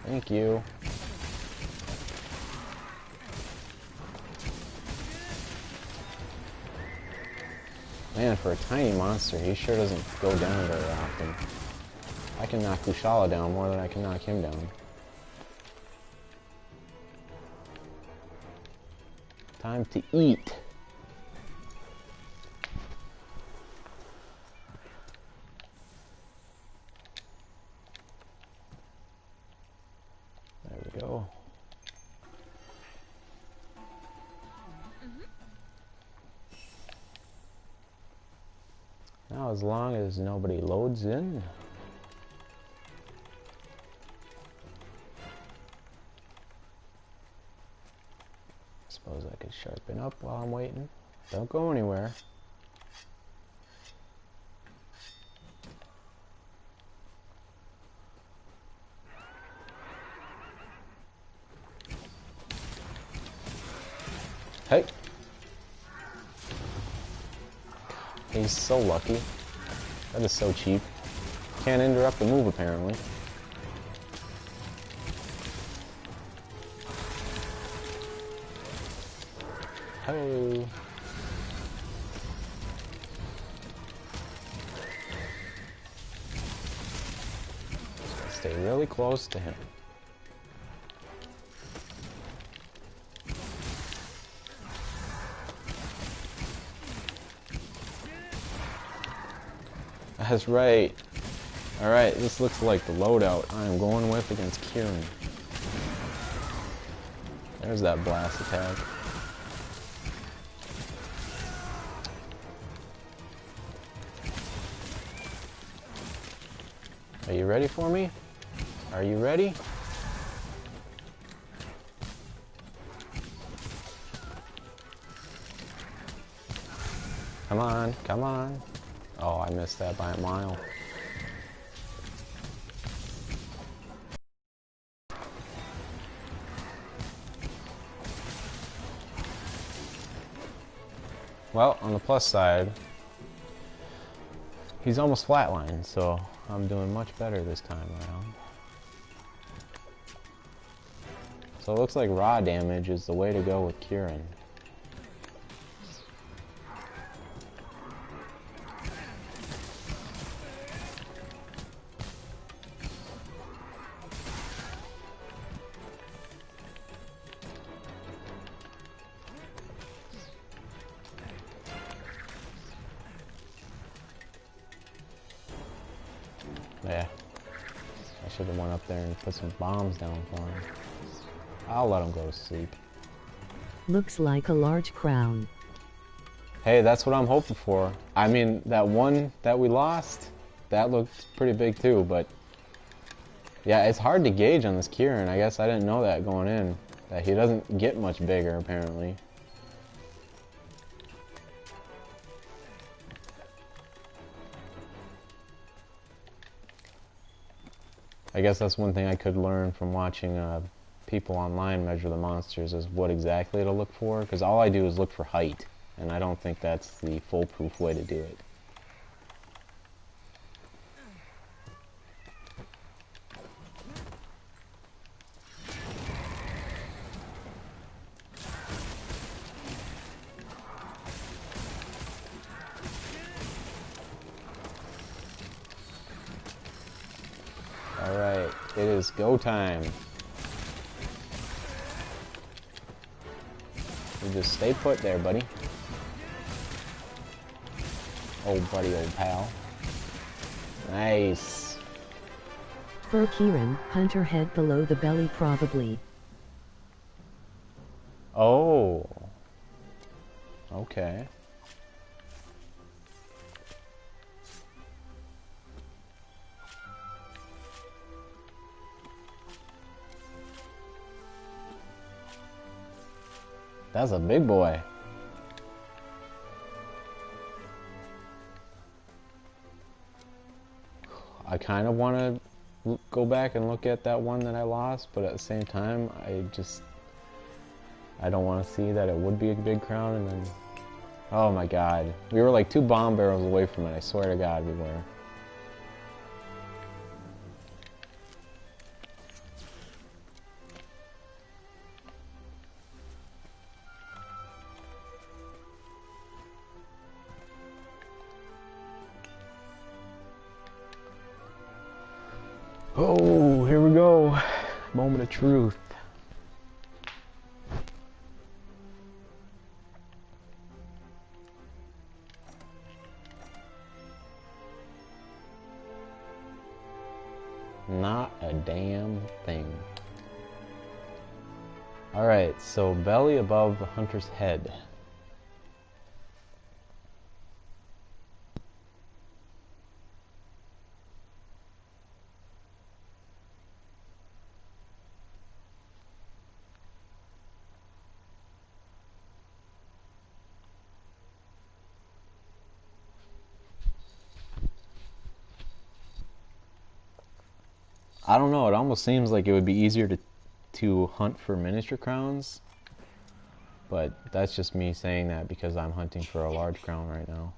Thank you. Man, for a tiny monster, he sure doesn't go down very often. I can knock Kushala down more than I can knock him down. Time to eat. There we go. Now, as long as nobody loads in. Suppose I could sharpen up while I'm waiting. Don't go anywhere. Hey! He's so lucky. That is so cheap. Can't interrupt the move, apparently. Hey! Stay really close to him. That's right. Alright, this looks like the loadout I am going with against Kirin. There's that blast attack. Are you ready for me? Are you ready? Come on, come on. Oh, I missed that by a mile. Well, on the plus side, he's almost flatlined, so I'm doing much better this time around. So it looks like raw damage is the way to go with Kirin. Yeah, I should have went up there and put some bombs down for him. I'll let him go to sleep. Looks like a large crown. Hey, that's what I'm hoping for. I mean, that one that we lost, that looked pretty big too, but yeah, it's hard to gauge on this Kirin. I guess I didn't know that going in, that he doesn't get much bigger apparently. I guess that's one thing I could learn from watching people online measure the monsters, is what exactly to look for, because all I do is look for height, and I don't think that's the foolproof way to do it. Alright, it is go time. You just stay put there, buddy. Oh, buddy, old pal. Nice. For Kirin, hunter head below the belly probably. Oh. Okay. That's a big boy. I kind of want to go back and look at that one that I lost, but at the same time, I don't want to see that it would be a big crown and then... Oh my god. We were like 2 bomb barrels away from it, I swear to god we were. Oh, here we go. Moment of truth. Not a damn thing. Alright, so belly above the hunter's head. I don't know, it almost seems like it would be easier to hunt for miniature crowns, but that's just me saying that because I'm hunting for a large crown right now.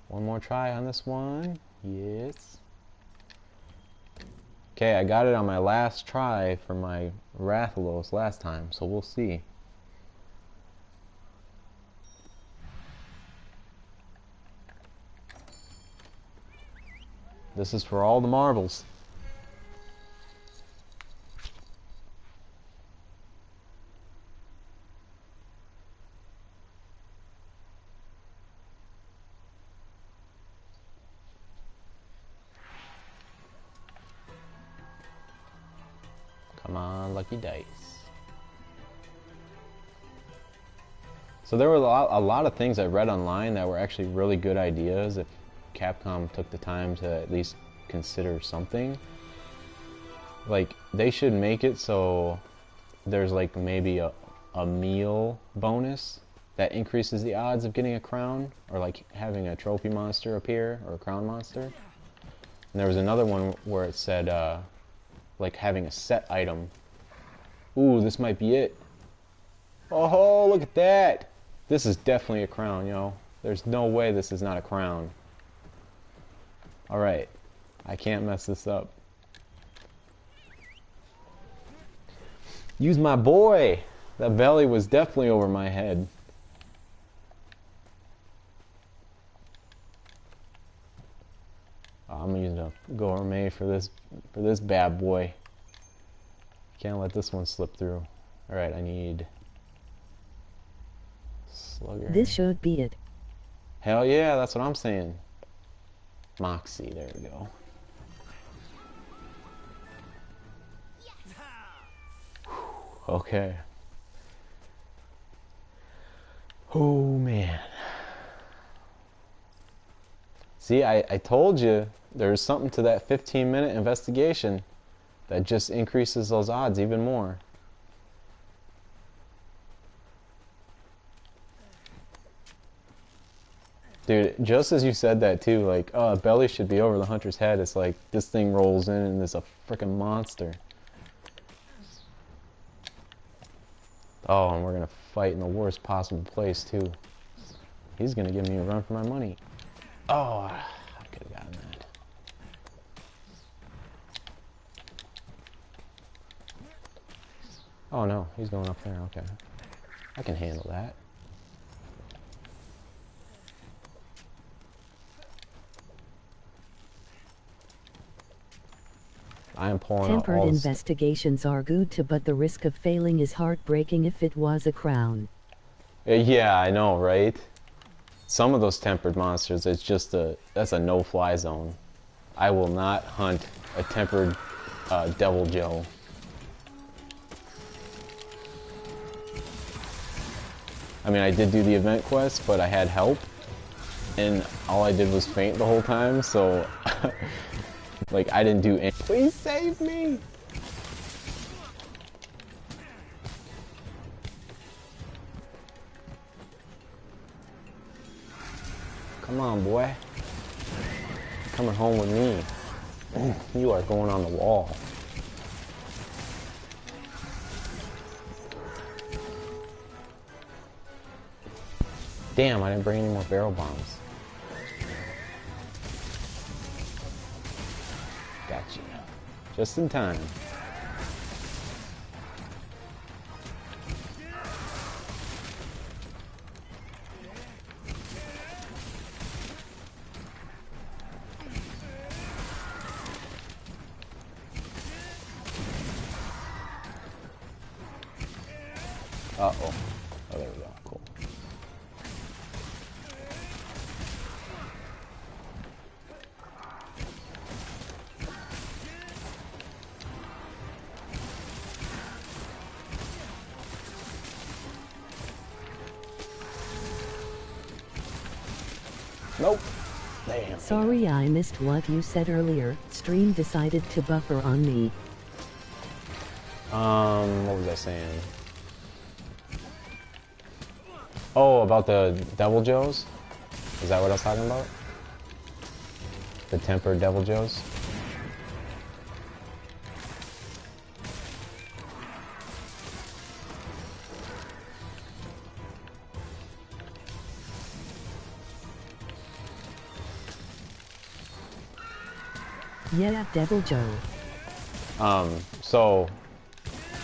One more try on this one. Yes. Okay, I got it on my last try for my Rathalos last time, so we'll see. This is for all the marbles. Come on, lucky dice. So there were a lot of things I read online that were actually really good ideas if Capcom took the time to at least consider something. Like, they should make it so there's like maybe a meal bonus that increases the odds of getting a crown, or like having a trophy monster appear, or a crown monster. And there was another one where it said like having a set item. Ooh, this might be it. Oh, look at that! This is definitely a crown, yo. There's no way this is not a crown. Alright, I can't mess this up. Use my boy! That belly was definitely over my head. I'm using a gourmet for this bad boy. Can't let this one slip through. Alright, I need Slugger. This should be it. Hell yeah, that's what I'm saying. Moxie, there we go. Okay. Oh man. See, I told you there's something to that 15-minute investigation that just increases those odds even more. Dude, just as you said that too, like, oh, belly should be over the hunter's head, it's like this thing rolls in and it's a freaking monster. Oh, and we're gonna fight in the worst possible place too. He's gonna give me a run for my money. Oh, I could have gotten that. Oh no, he's going up there, okay. I can handle that. I am pulling out Tempered all investigations are good too, but the risk of failing is heartbreaking if it was a crown. Yeah, I know, right? Some of those tempered monsters, it's just that's a no-fly zone. I will not hunt a tempered Devil Joe. I mean, I did do the event quest, but I had help, and all I did was faint the whole time, so like I didn't do any. Please save me! Come on, boy. Coming home with me. You are going on the wall. Damn, I didn't bring any more barrel bombs. Gotcha. Just in time. Uh-oh. Oh, there we go. Cool. Nope. Damn. Sorry I missed what you said earlier. Stream decided to buffer on me. What was I saying? Oh, about the Devil Joes? Is that what I was talking about? The tempered Devil Joes? Yeah, Devil Joe. So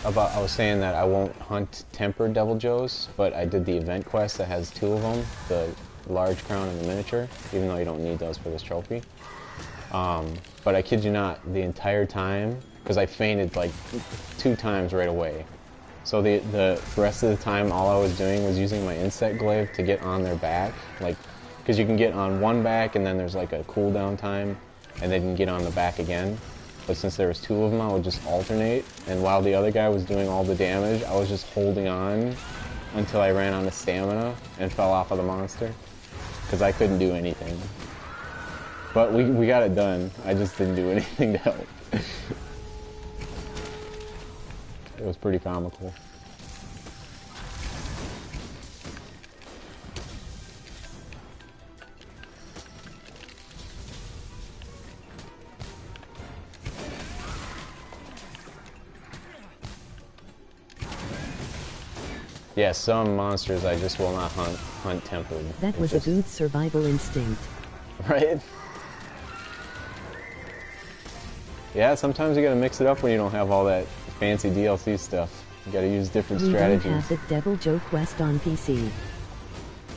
I was saying that I won't hunt tempered Devil Joes, but I did the event quest that has two of them, the large crown and the miniature, even though you don't need those for this trophy. But I kid you not, the entire time, because I fainted like 2 times right away. So the rest of the time, all I was doing was using my insect glaive to get on their back, like, because you can get on one back and then there's like a cooldown time, and then you can get on the back again. But since there was 2 of them, I would just alternate, and while the other guy was doing all the damage, I was just holding on until I ran out of stamina and fell off of the monster, because I couldn't do anything. But we got it done. I just didn't do anything to help. It was pretty comical. Yeah, some monsters I just will not hunt tempered. That was a good survival instinct. Right? Yeah, sometimes you gotta mix it up when you don't have all that fancy DLC stuff. You gotta use different We strategies. don't have the Devil Joe quest on PC.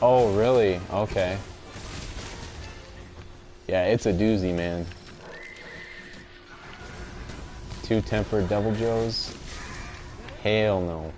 Oh, really? Okay. Yeah, it's a doozy, man. 2 tempered Devil Joes? Hell no.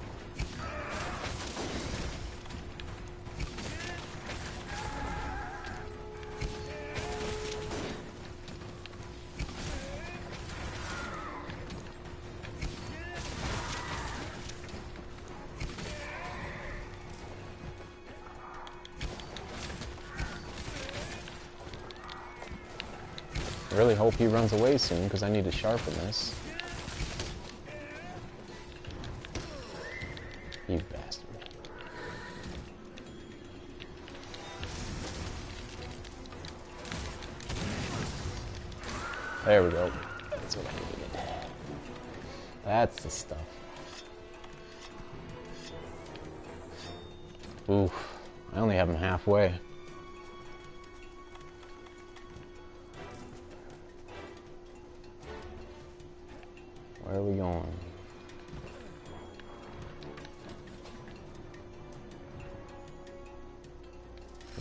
I really hope he runs away soon, because I need to sharpen this. You bastard. There we go. That's what I needed. That's the stuff. Oof. I only have him halfway. Where are we going?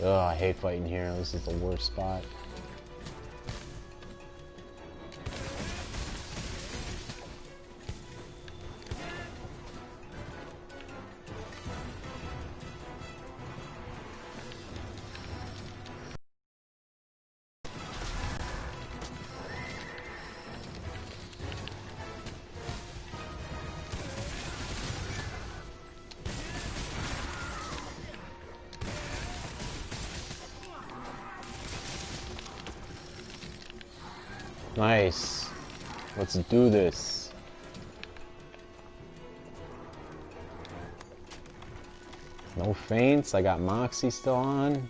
Ugh, I hate fighting here. This is the worst spot. Nice. Let's do this. No feints. I got Moxie still on.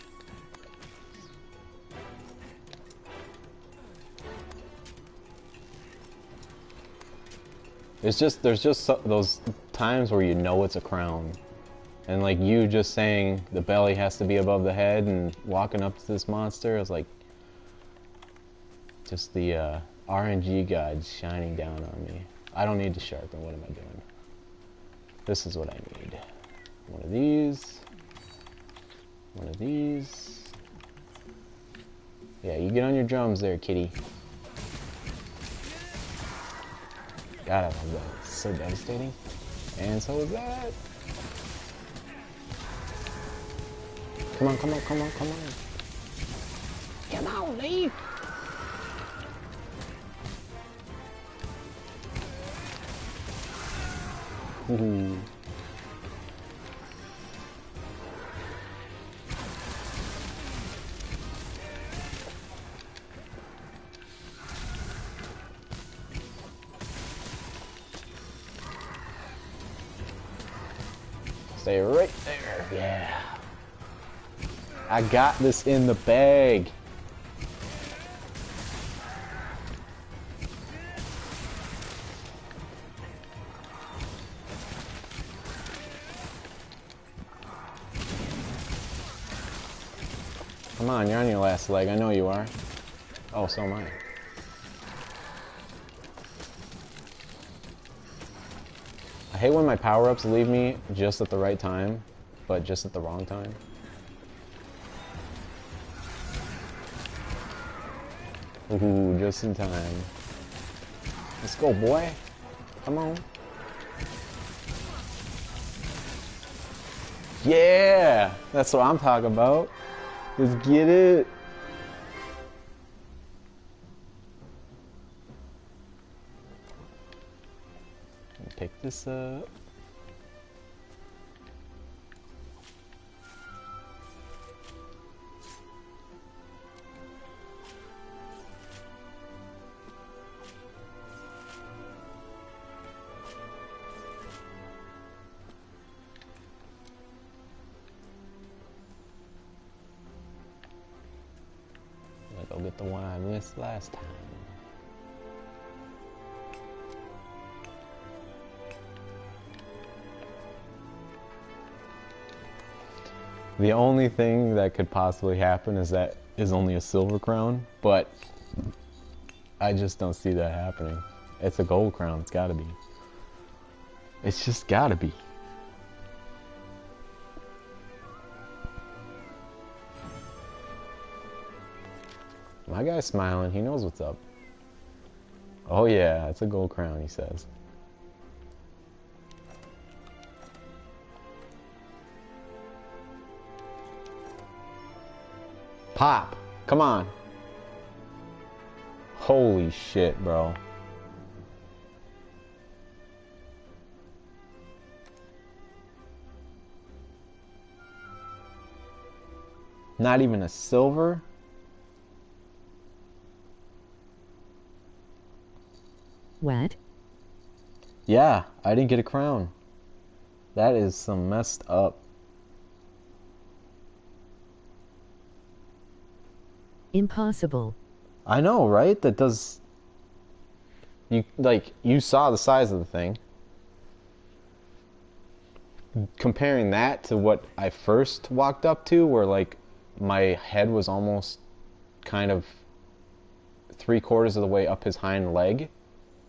It's just there's just those times where you know it's a crown, and like you just saying the belly has to be above the head and walking up to this monster is like just the RNG gods shining down on me. I don't need to sharpen. What am I doing? This is what I need. One of these. One of these. Yeah, you get on your drums there, kitty. God, I love that. It's so devastating. And so is that. Come on, come on, come on, come on. Come on, leave. Ooh. Stay right there. Yeah. I got this in the bag. Come on, you're on your last leg. I know you are. Oh, so am I. I hate when my power-ups leave me just at the right time, but just at the wrong time. Ooh, just in time. Let's go, boy. Come on. Yeah! That's what I'm talking about. Let's get it. Pick this up. Go get the one I missed last time. The only thing that could possibly happen is that is only a silver crown, but I just don't see that happening. It's a gold crown, it's gotta be. It's just gotta be. My guy's smiling, he knows what's up. Oh yeah, it's a gold crown, he says. Pop! Come on! Holy shit, bro. Not even a silver? What? Yeah, I didn't get a crown. That is some messed up. Impossible. I know, right? That does... You saw the size of the thing. Comparing that to what I first walked up to, where, like, my head was almost kind of 3/4 of the way up his hind leg,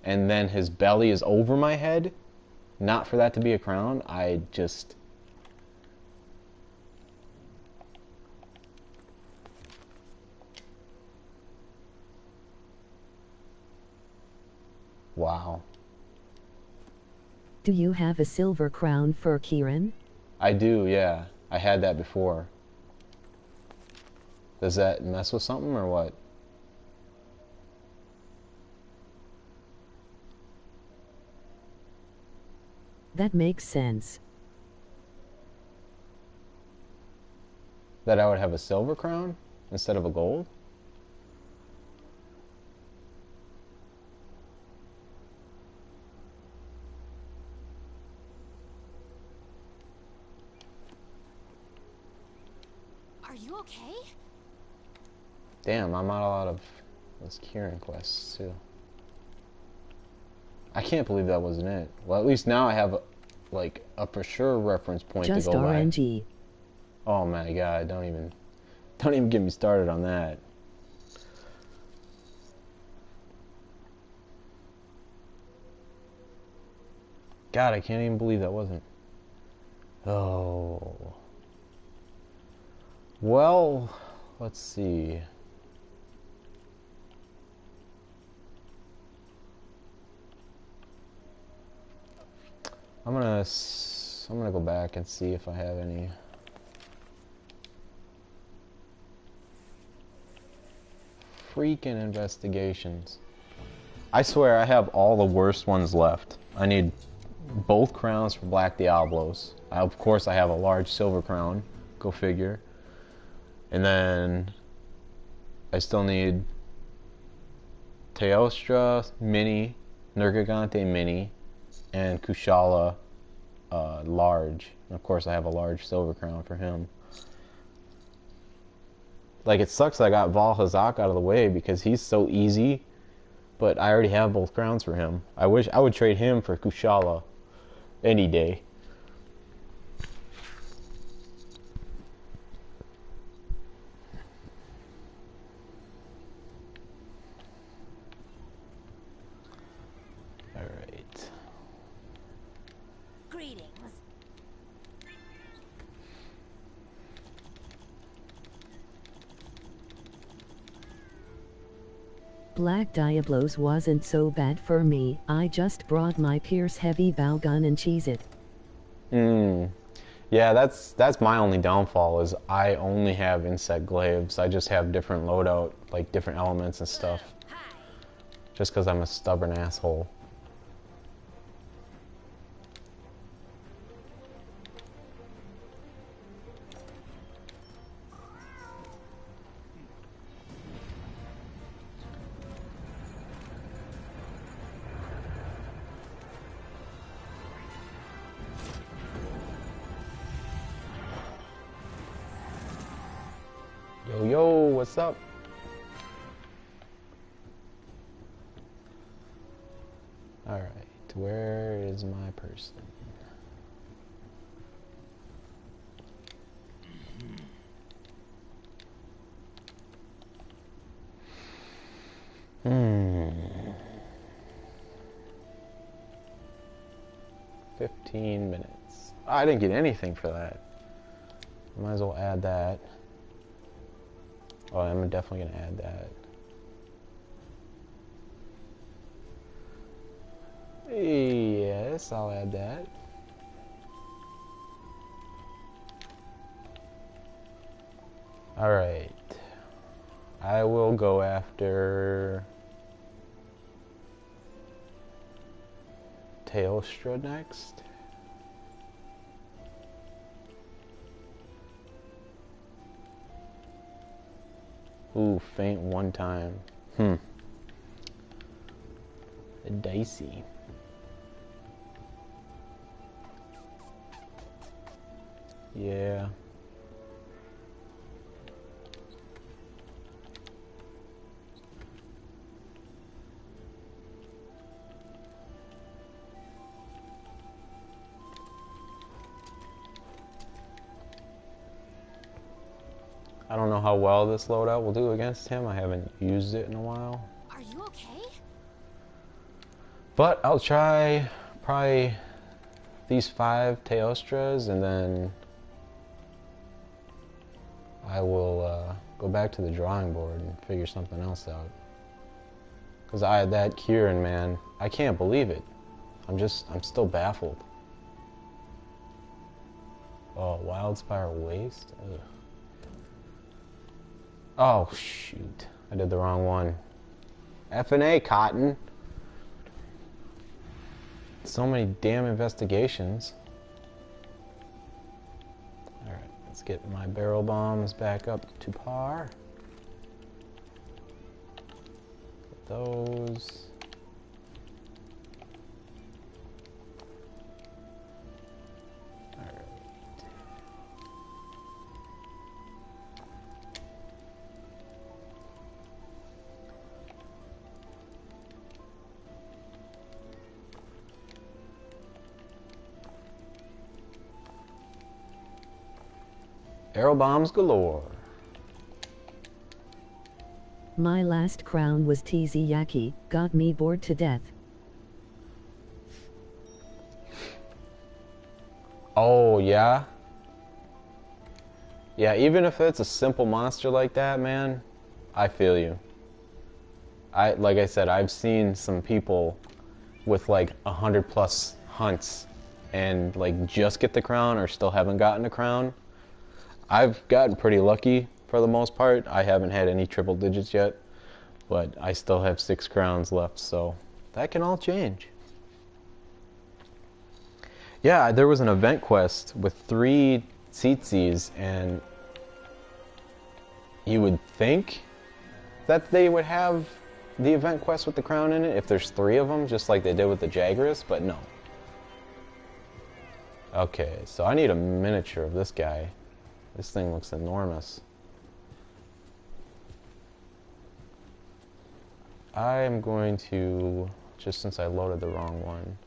and then his belly is over my head, not for that to be a crown, I just... Wow. Do you have a silver crown for Kieran? I do, yeah. I had that before. Does that mess with something or what? That makes sense. That I would have a silver crown instead of a gold? Are you okay? Damn, I'm not a lot of those Kieran quests too. I can't believe that wasn't it. Well, at least now I have like a for sure reference point Just to go by. RNG. Oh my god, don't even get me started on that. God, I can't even believe that wasn't. Oh. Well, let's see. I'm gonna go back and see if I have any. Freaking investigations. I swear I have all the worst ones left. I need both crowns for Black Diablos. Of course I have a large silver crown. Go figure. And then I still need Teostra Mini, Nergigante Mini, and Kushala large. And of course I have a large silver crown for him. Like, it sucks I got Valhazak out of the way because he's so easy, but I already have both crowns for him. I wish I would trade him for Kushala any day. Alright. Greetings. Black Diablos wasn't so bad for me. I just brought my Pierce Heavy Bow gun and cheese it. Yeah, that's my only downfall is I only have insect glaives. I just have different loadout, like different elements and stuff. Just because I'm a stubborn asshole. Yo, yo, what's up? Alright, where is my person? Hmm. 15 minutes. I didn't get anything for that. Might as well add that. Oh, I'm definitely gonna add that. Yes, I'll add that. Alright. I will go after Teostra next. Ooh, faint one time. Dicey. Yeah. I don't know how well this loadout will do against him. I haven't used it in a while. Are you okay? But I'll try probably these 5 Teostras, and then I will go back to the drawing board and figure something else out. Because that Kieran, man, I can't believe it. I'm still baffled. Oh, Wildspire Waste? Ugh. Oh, shoot. I did the wrong one. F&A, Cotton. So many damn investigations. Alright, let's get my barrel bombs back up to par. Get those. Arrow bombs galore. My last crown was Tizayaki, got me bored to death. Oh, yeah? Yeah, even if it's a simple monster like that, man, I feel you. Like I said, I've seen some people with like 100+ hunts and like just get the crown or still haven't gotten a crown. I've gotten pretty lucky for the most part. I haven't had any triple digits yet, but I still have 6 crowns left, so that can all change. Yeah, there was an event quest with 3 Tzitzis, and you would think that they would have the event quest with the crown in it if there's 3 of them, just like they did with the Jagras, but no. Okay, so I need a miniature of this guy. This thing looks enormous. I am going to, just since I loaded the wrong one.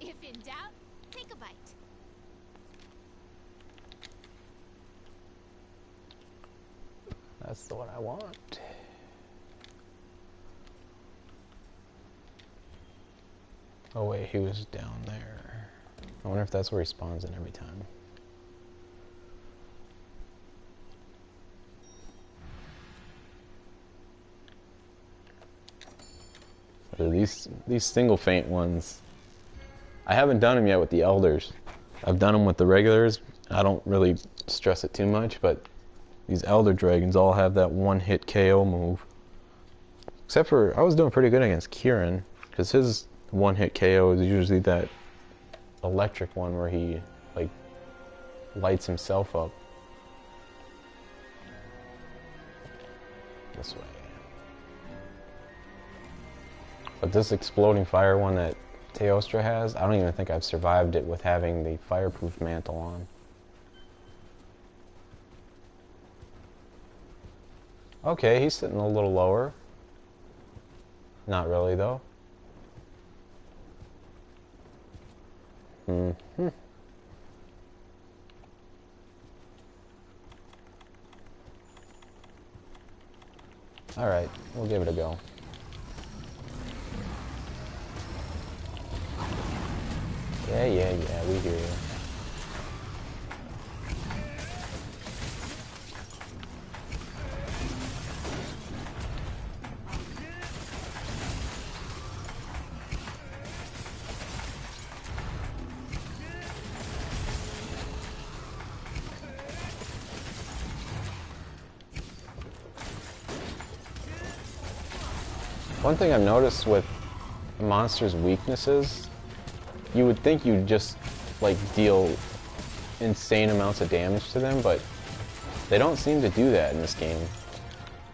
If in doubt, take a bite. That's the one I want. Oh wait, he was down there. I wonder if that's where he spawns in every time. These single faint ones, I haven't done them yet with the elders. I've done them with the regulars. I don't really stress it too much, but these elder dragons all have that one-hit KO move. Except for, I was doing pretty good against Kieran, because his one-hit KO is usually that electric one where he like lights himself up. This way. But this exploding fire one that Teostra has, I don't even think I've survived it with having the fireproof mantle on. Okay, he's sitting a little lower. Not really, though. Mm-hmm. Alright, we'll give it a go. Yeah, we hear you. One thing I've noticed with monsters' weaknesses, you would think you'd just like deal insane amounts of damage to them, but they don't seem to do that in this game.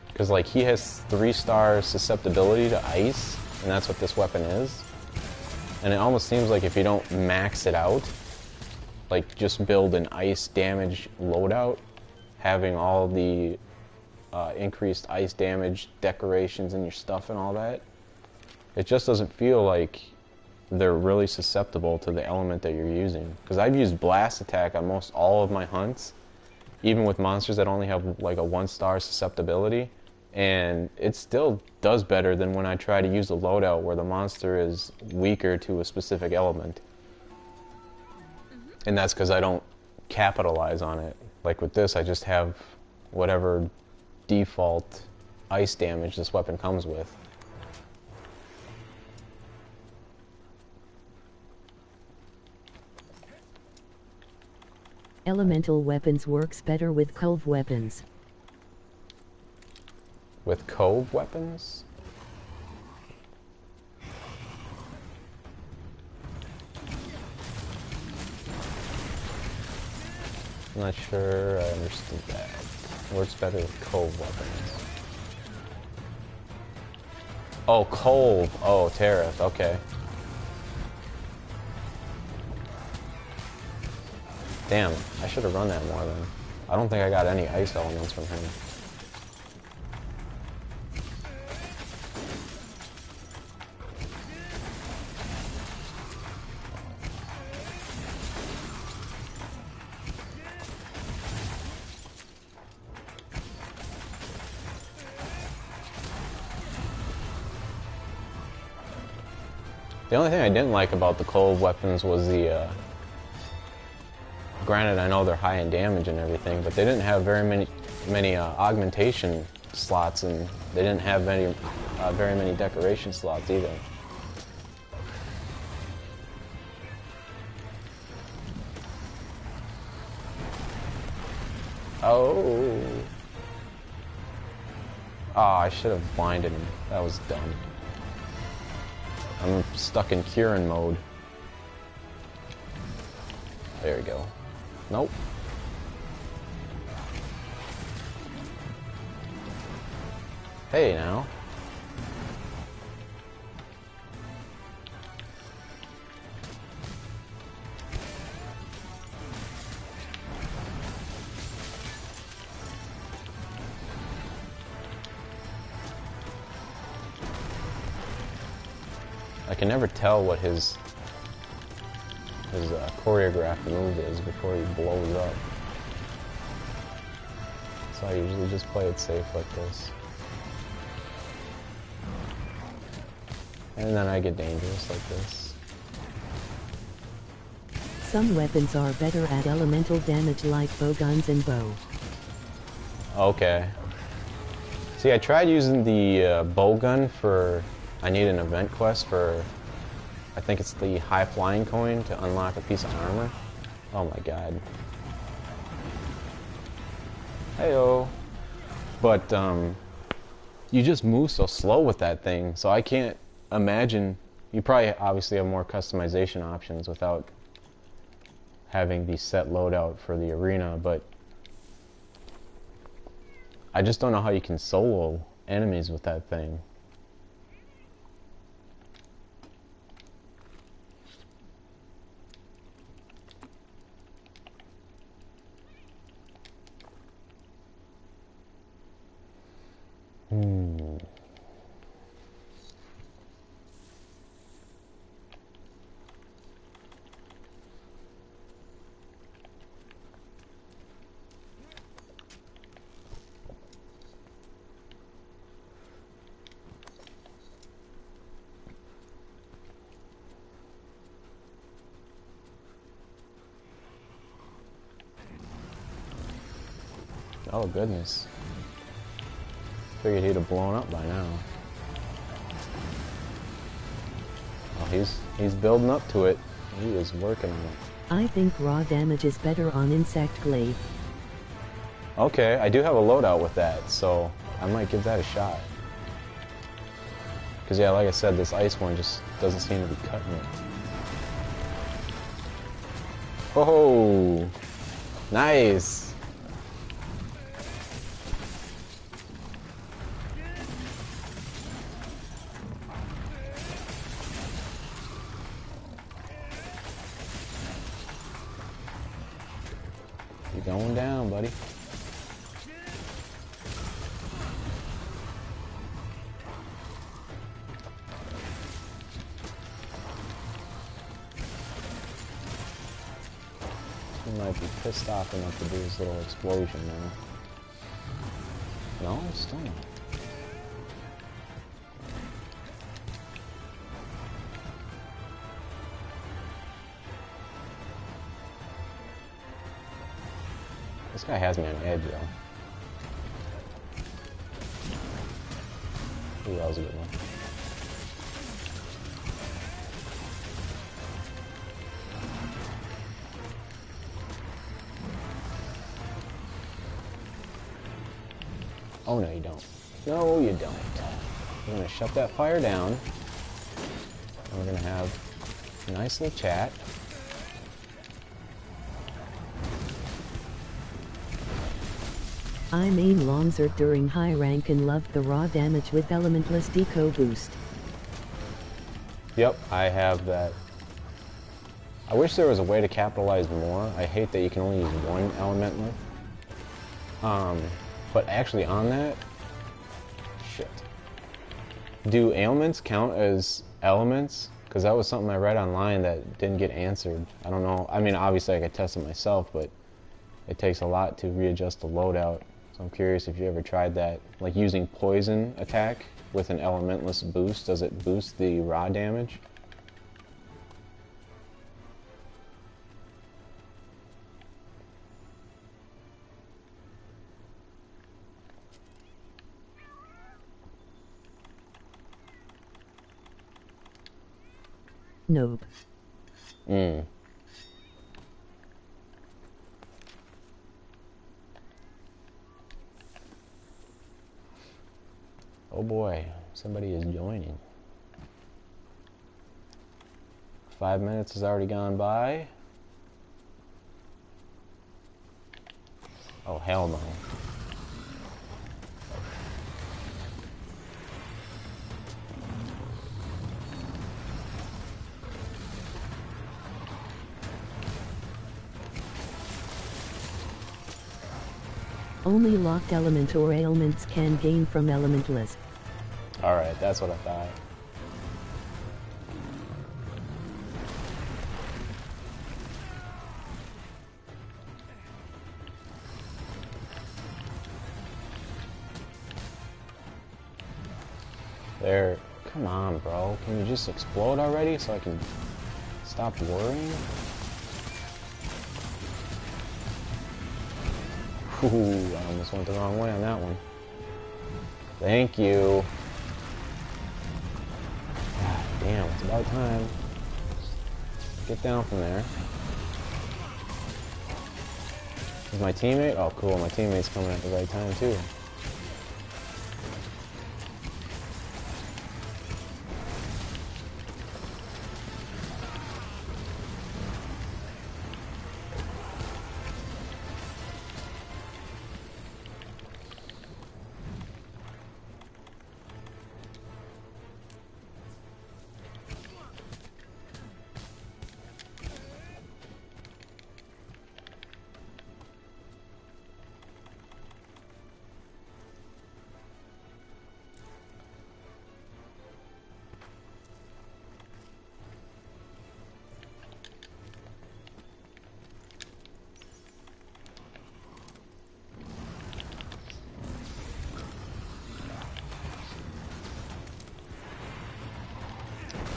Because like he has 3-star susceptibility to ice, and that's what this weapon is. And it almost seems like if you don't max it out, like just build an ice damage loadout, having all the increased ice damage decorations in your stuff and all that, it just doesn't feel like they're really susceptible to the element that you're using. Because I've used blast attack on most all of my hunts, even with monsters that only have like a 1-star susceptibility, and it still does better than when I try to use a loadout where the monster is weaker to a specific element. And that's because I don't capitalize on it. Like with this, I just have whatever default ice damage this weapon comes with. Elemental weapons works better with cove weapons. With cove weapons? I'm not sure I understood that. Works better with Cove weapons. Oh, Cove. Oh, Tariff. Okay. Damn, I should have run that more then. I don't think I got any ice elements from him. The only thing I didn't like about the Cove weapons was the, granted I know they're high in damage and everything, but they didn't have very many augmentation slots, and they didn't have very many decoration slots either. Oh. Oh, I should have blinded him. That was dumb. I'm stuck in Kieran mode. There we go. Nope. Hey, now. I can never tell what his choreographed move is before he blows up. So I usually just play it safe like this. And then I get dangerous like this. Some weapons are better at elemental damage like bowguns and bow. Okay. See, I tried using the bowgun for... I need an event quest for... I think it's the high flying coin to unlock a piece of armor. Oh my god. Heyo. But, you just move so slow with that thing, so I can't imagine... You probably obviously have more customization options without having the set loadout for the arena, but I just don't know how you can solo enemies with that thing. Oh goodness. Figured he'd have blown up by now. Oh, he's building up to it. He is working on it. I think raw damage is better on Insect Glaive. Okay, I do have a loadout with that, so I might give that a shot. Because yeah, like I said, this ice one just doesn't seem to be cutting it. Oh, nice! You're going down, buddy. He might be pissed off enough to do his little explosion now. No, still not. This guy has me on edge, though. Ooh, that was a good one. Oh, no, you don't. No, you don't. We're going to shut that fire down. And we're going to have a nice little chat. I main Longzerg during high rank and loved the raw damage with Elementless Deco boost. Yep, I have that. I wish there was a way to capitalize more. I hate that you can only use one Elementless. But actually on that, shit. Do ailments count as elements? Because that was something I read online that didn't get answered. I don't know. I mean, obviously I could test it myself, but it takes a lot to readjust the loadout. So I'm curious if you ever tried that. Like using poison attack with an elementless boost, does it boost the raw damage? Nope. Oh boy, somebody is joining. 5 minutes has already gone by. Oh hell no. Only locked element or ailments can gain from Elementless. Alright, that's what I thought. There. Come on, bro. Can you just explode already so I can stop worrying? Ooh, I almost went the wrong way on that one. Thank you. God damn, it's about time. Get down from there. Is my teammate? Oh, cool. My teammate's coming at the right time, too.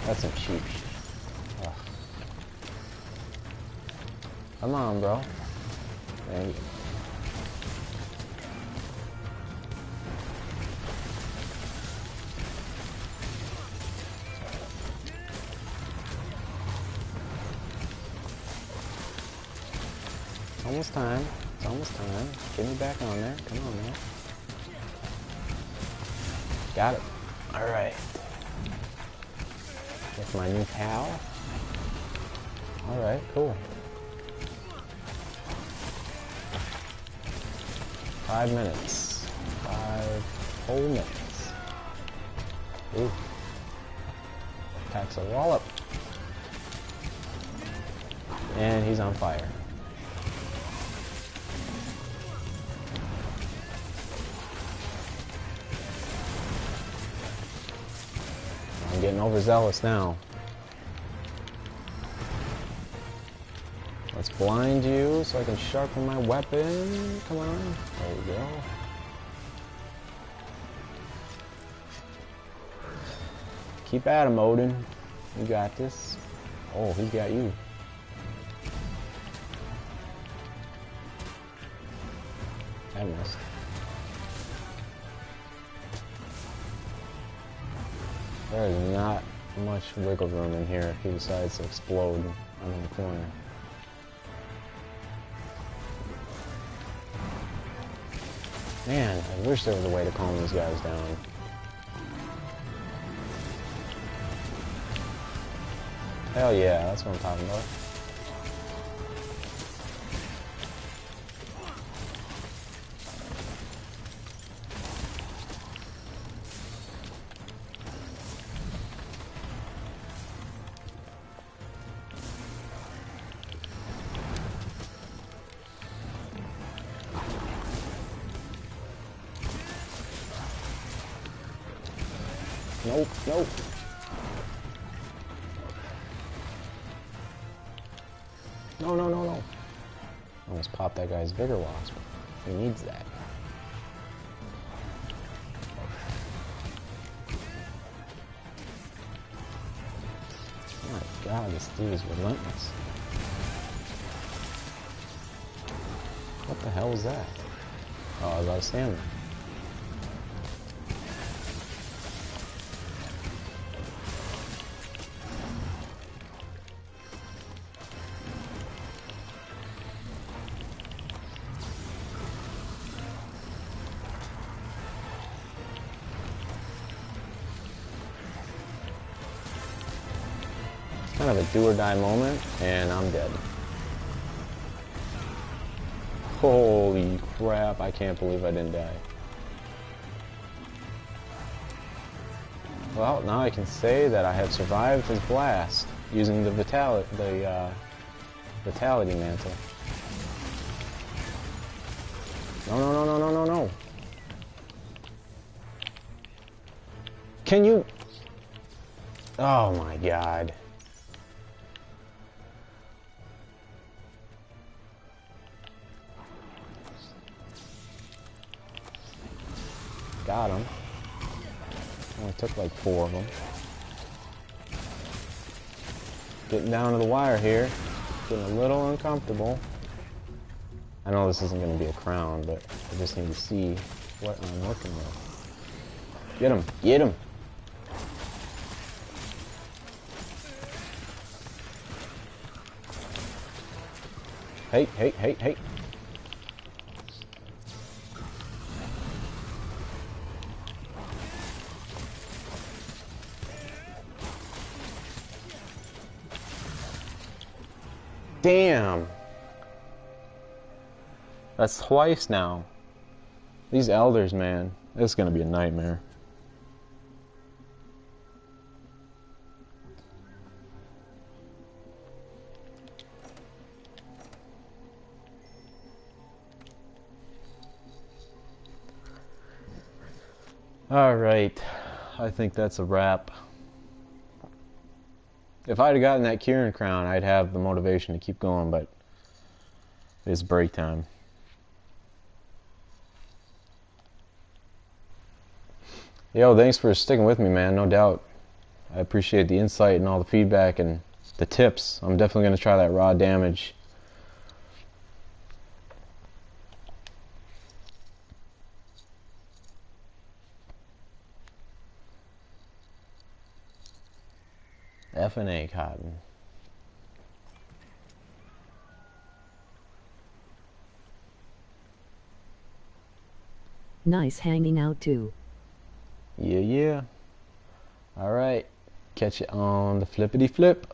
That's some cheap shit. Ugh. Come on, bro. Thank you. Almost time. It's almost time. Get me back on there. Come on, man. Got it. Alright. With my new pal. Alright, cool. 5 minutes. 5 whole minutes. Ooh. Attacks a wallop. And he's on fire. I'm getting overzealous now. Let's blind you so I can sharpen my weapon. Come on. There we go. Keep at him, Odin. You got this. Oh, he's got you. That missed. There is not much wiggle room in here if he decides to explode on the corner. Man, I wish there was a way to calm these guys down. Hell yeah, that's what I'm talking about. Nope, nope. No, no, no, no. Almost popped that guy's Vigor Wasp. He needs that. Oh my god, this dude is relentless. What the hell was that? Oh, I was out of stamina. Kind of a do or die moment, and I'm dead. Holy crap, I can't believe I didn't die. Well, now I can say that I have survived his blast using the Vitality Mantle. No, no, no, no, no, no, no. Can you... Oh my god. Got him. Only took like 4 of them. Getting down to the wire here. Getting a little uncomfortable. I know this isn't going to be a crown, but I just need to see what I'm working with. Get him! Get him! Hey, hey, hey, hey! Damn! That's twice now. These elders, man. This is gonna be a nightmare. Alright. I think that's a wrap. If I'd have gotten that Kieran crown, I'd have the motivation to keep going, but it's break time. Yo, thanks for sticking with me, man, no doubt. I appreciate the insight and all the feedback and the tips. I'm definitely going to try that raw damage. F&A cotton. Nice hanging out too. Yeah, yeah. Alright. Catch you on the flippity flip.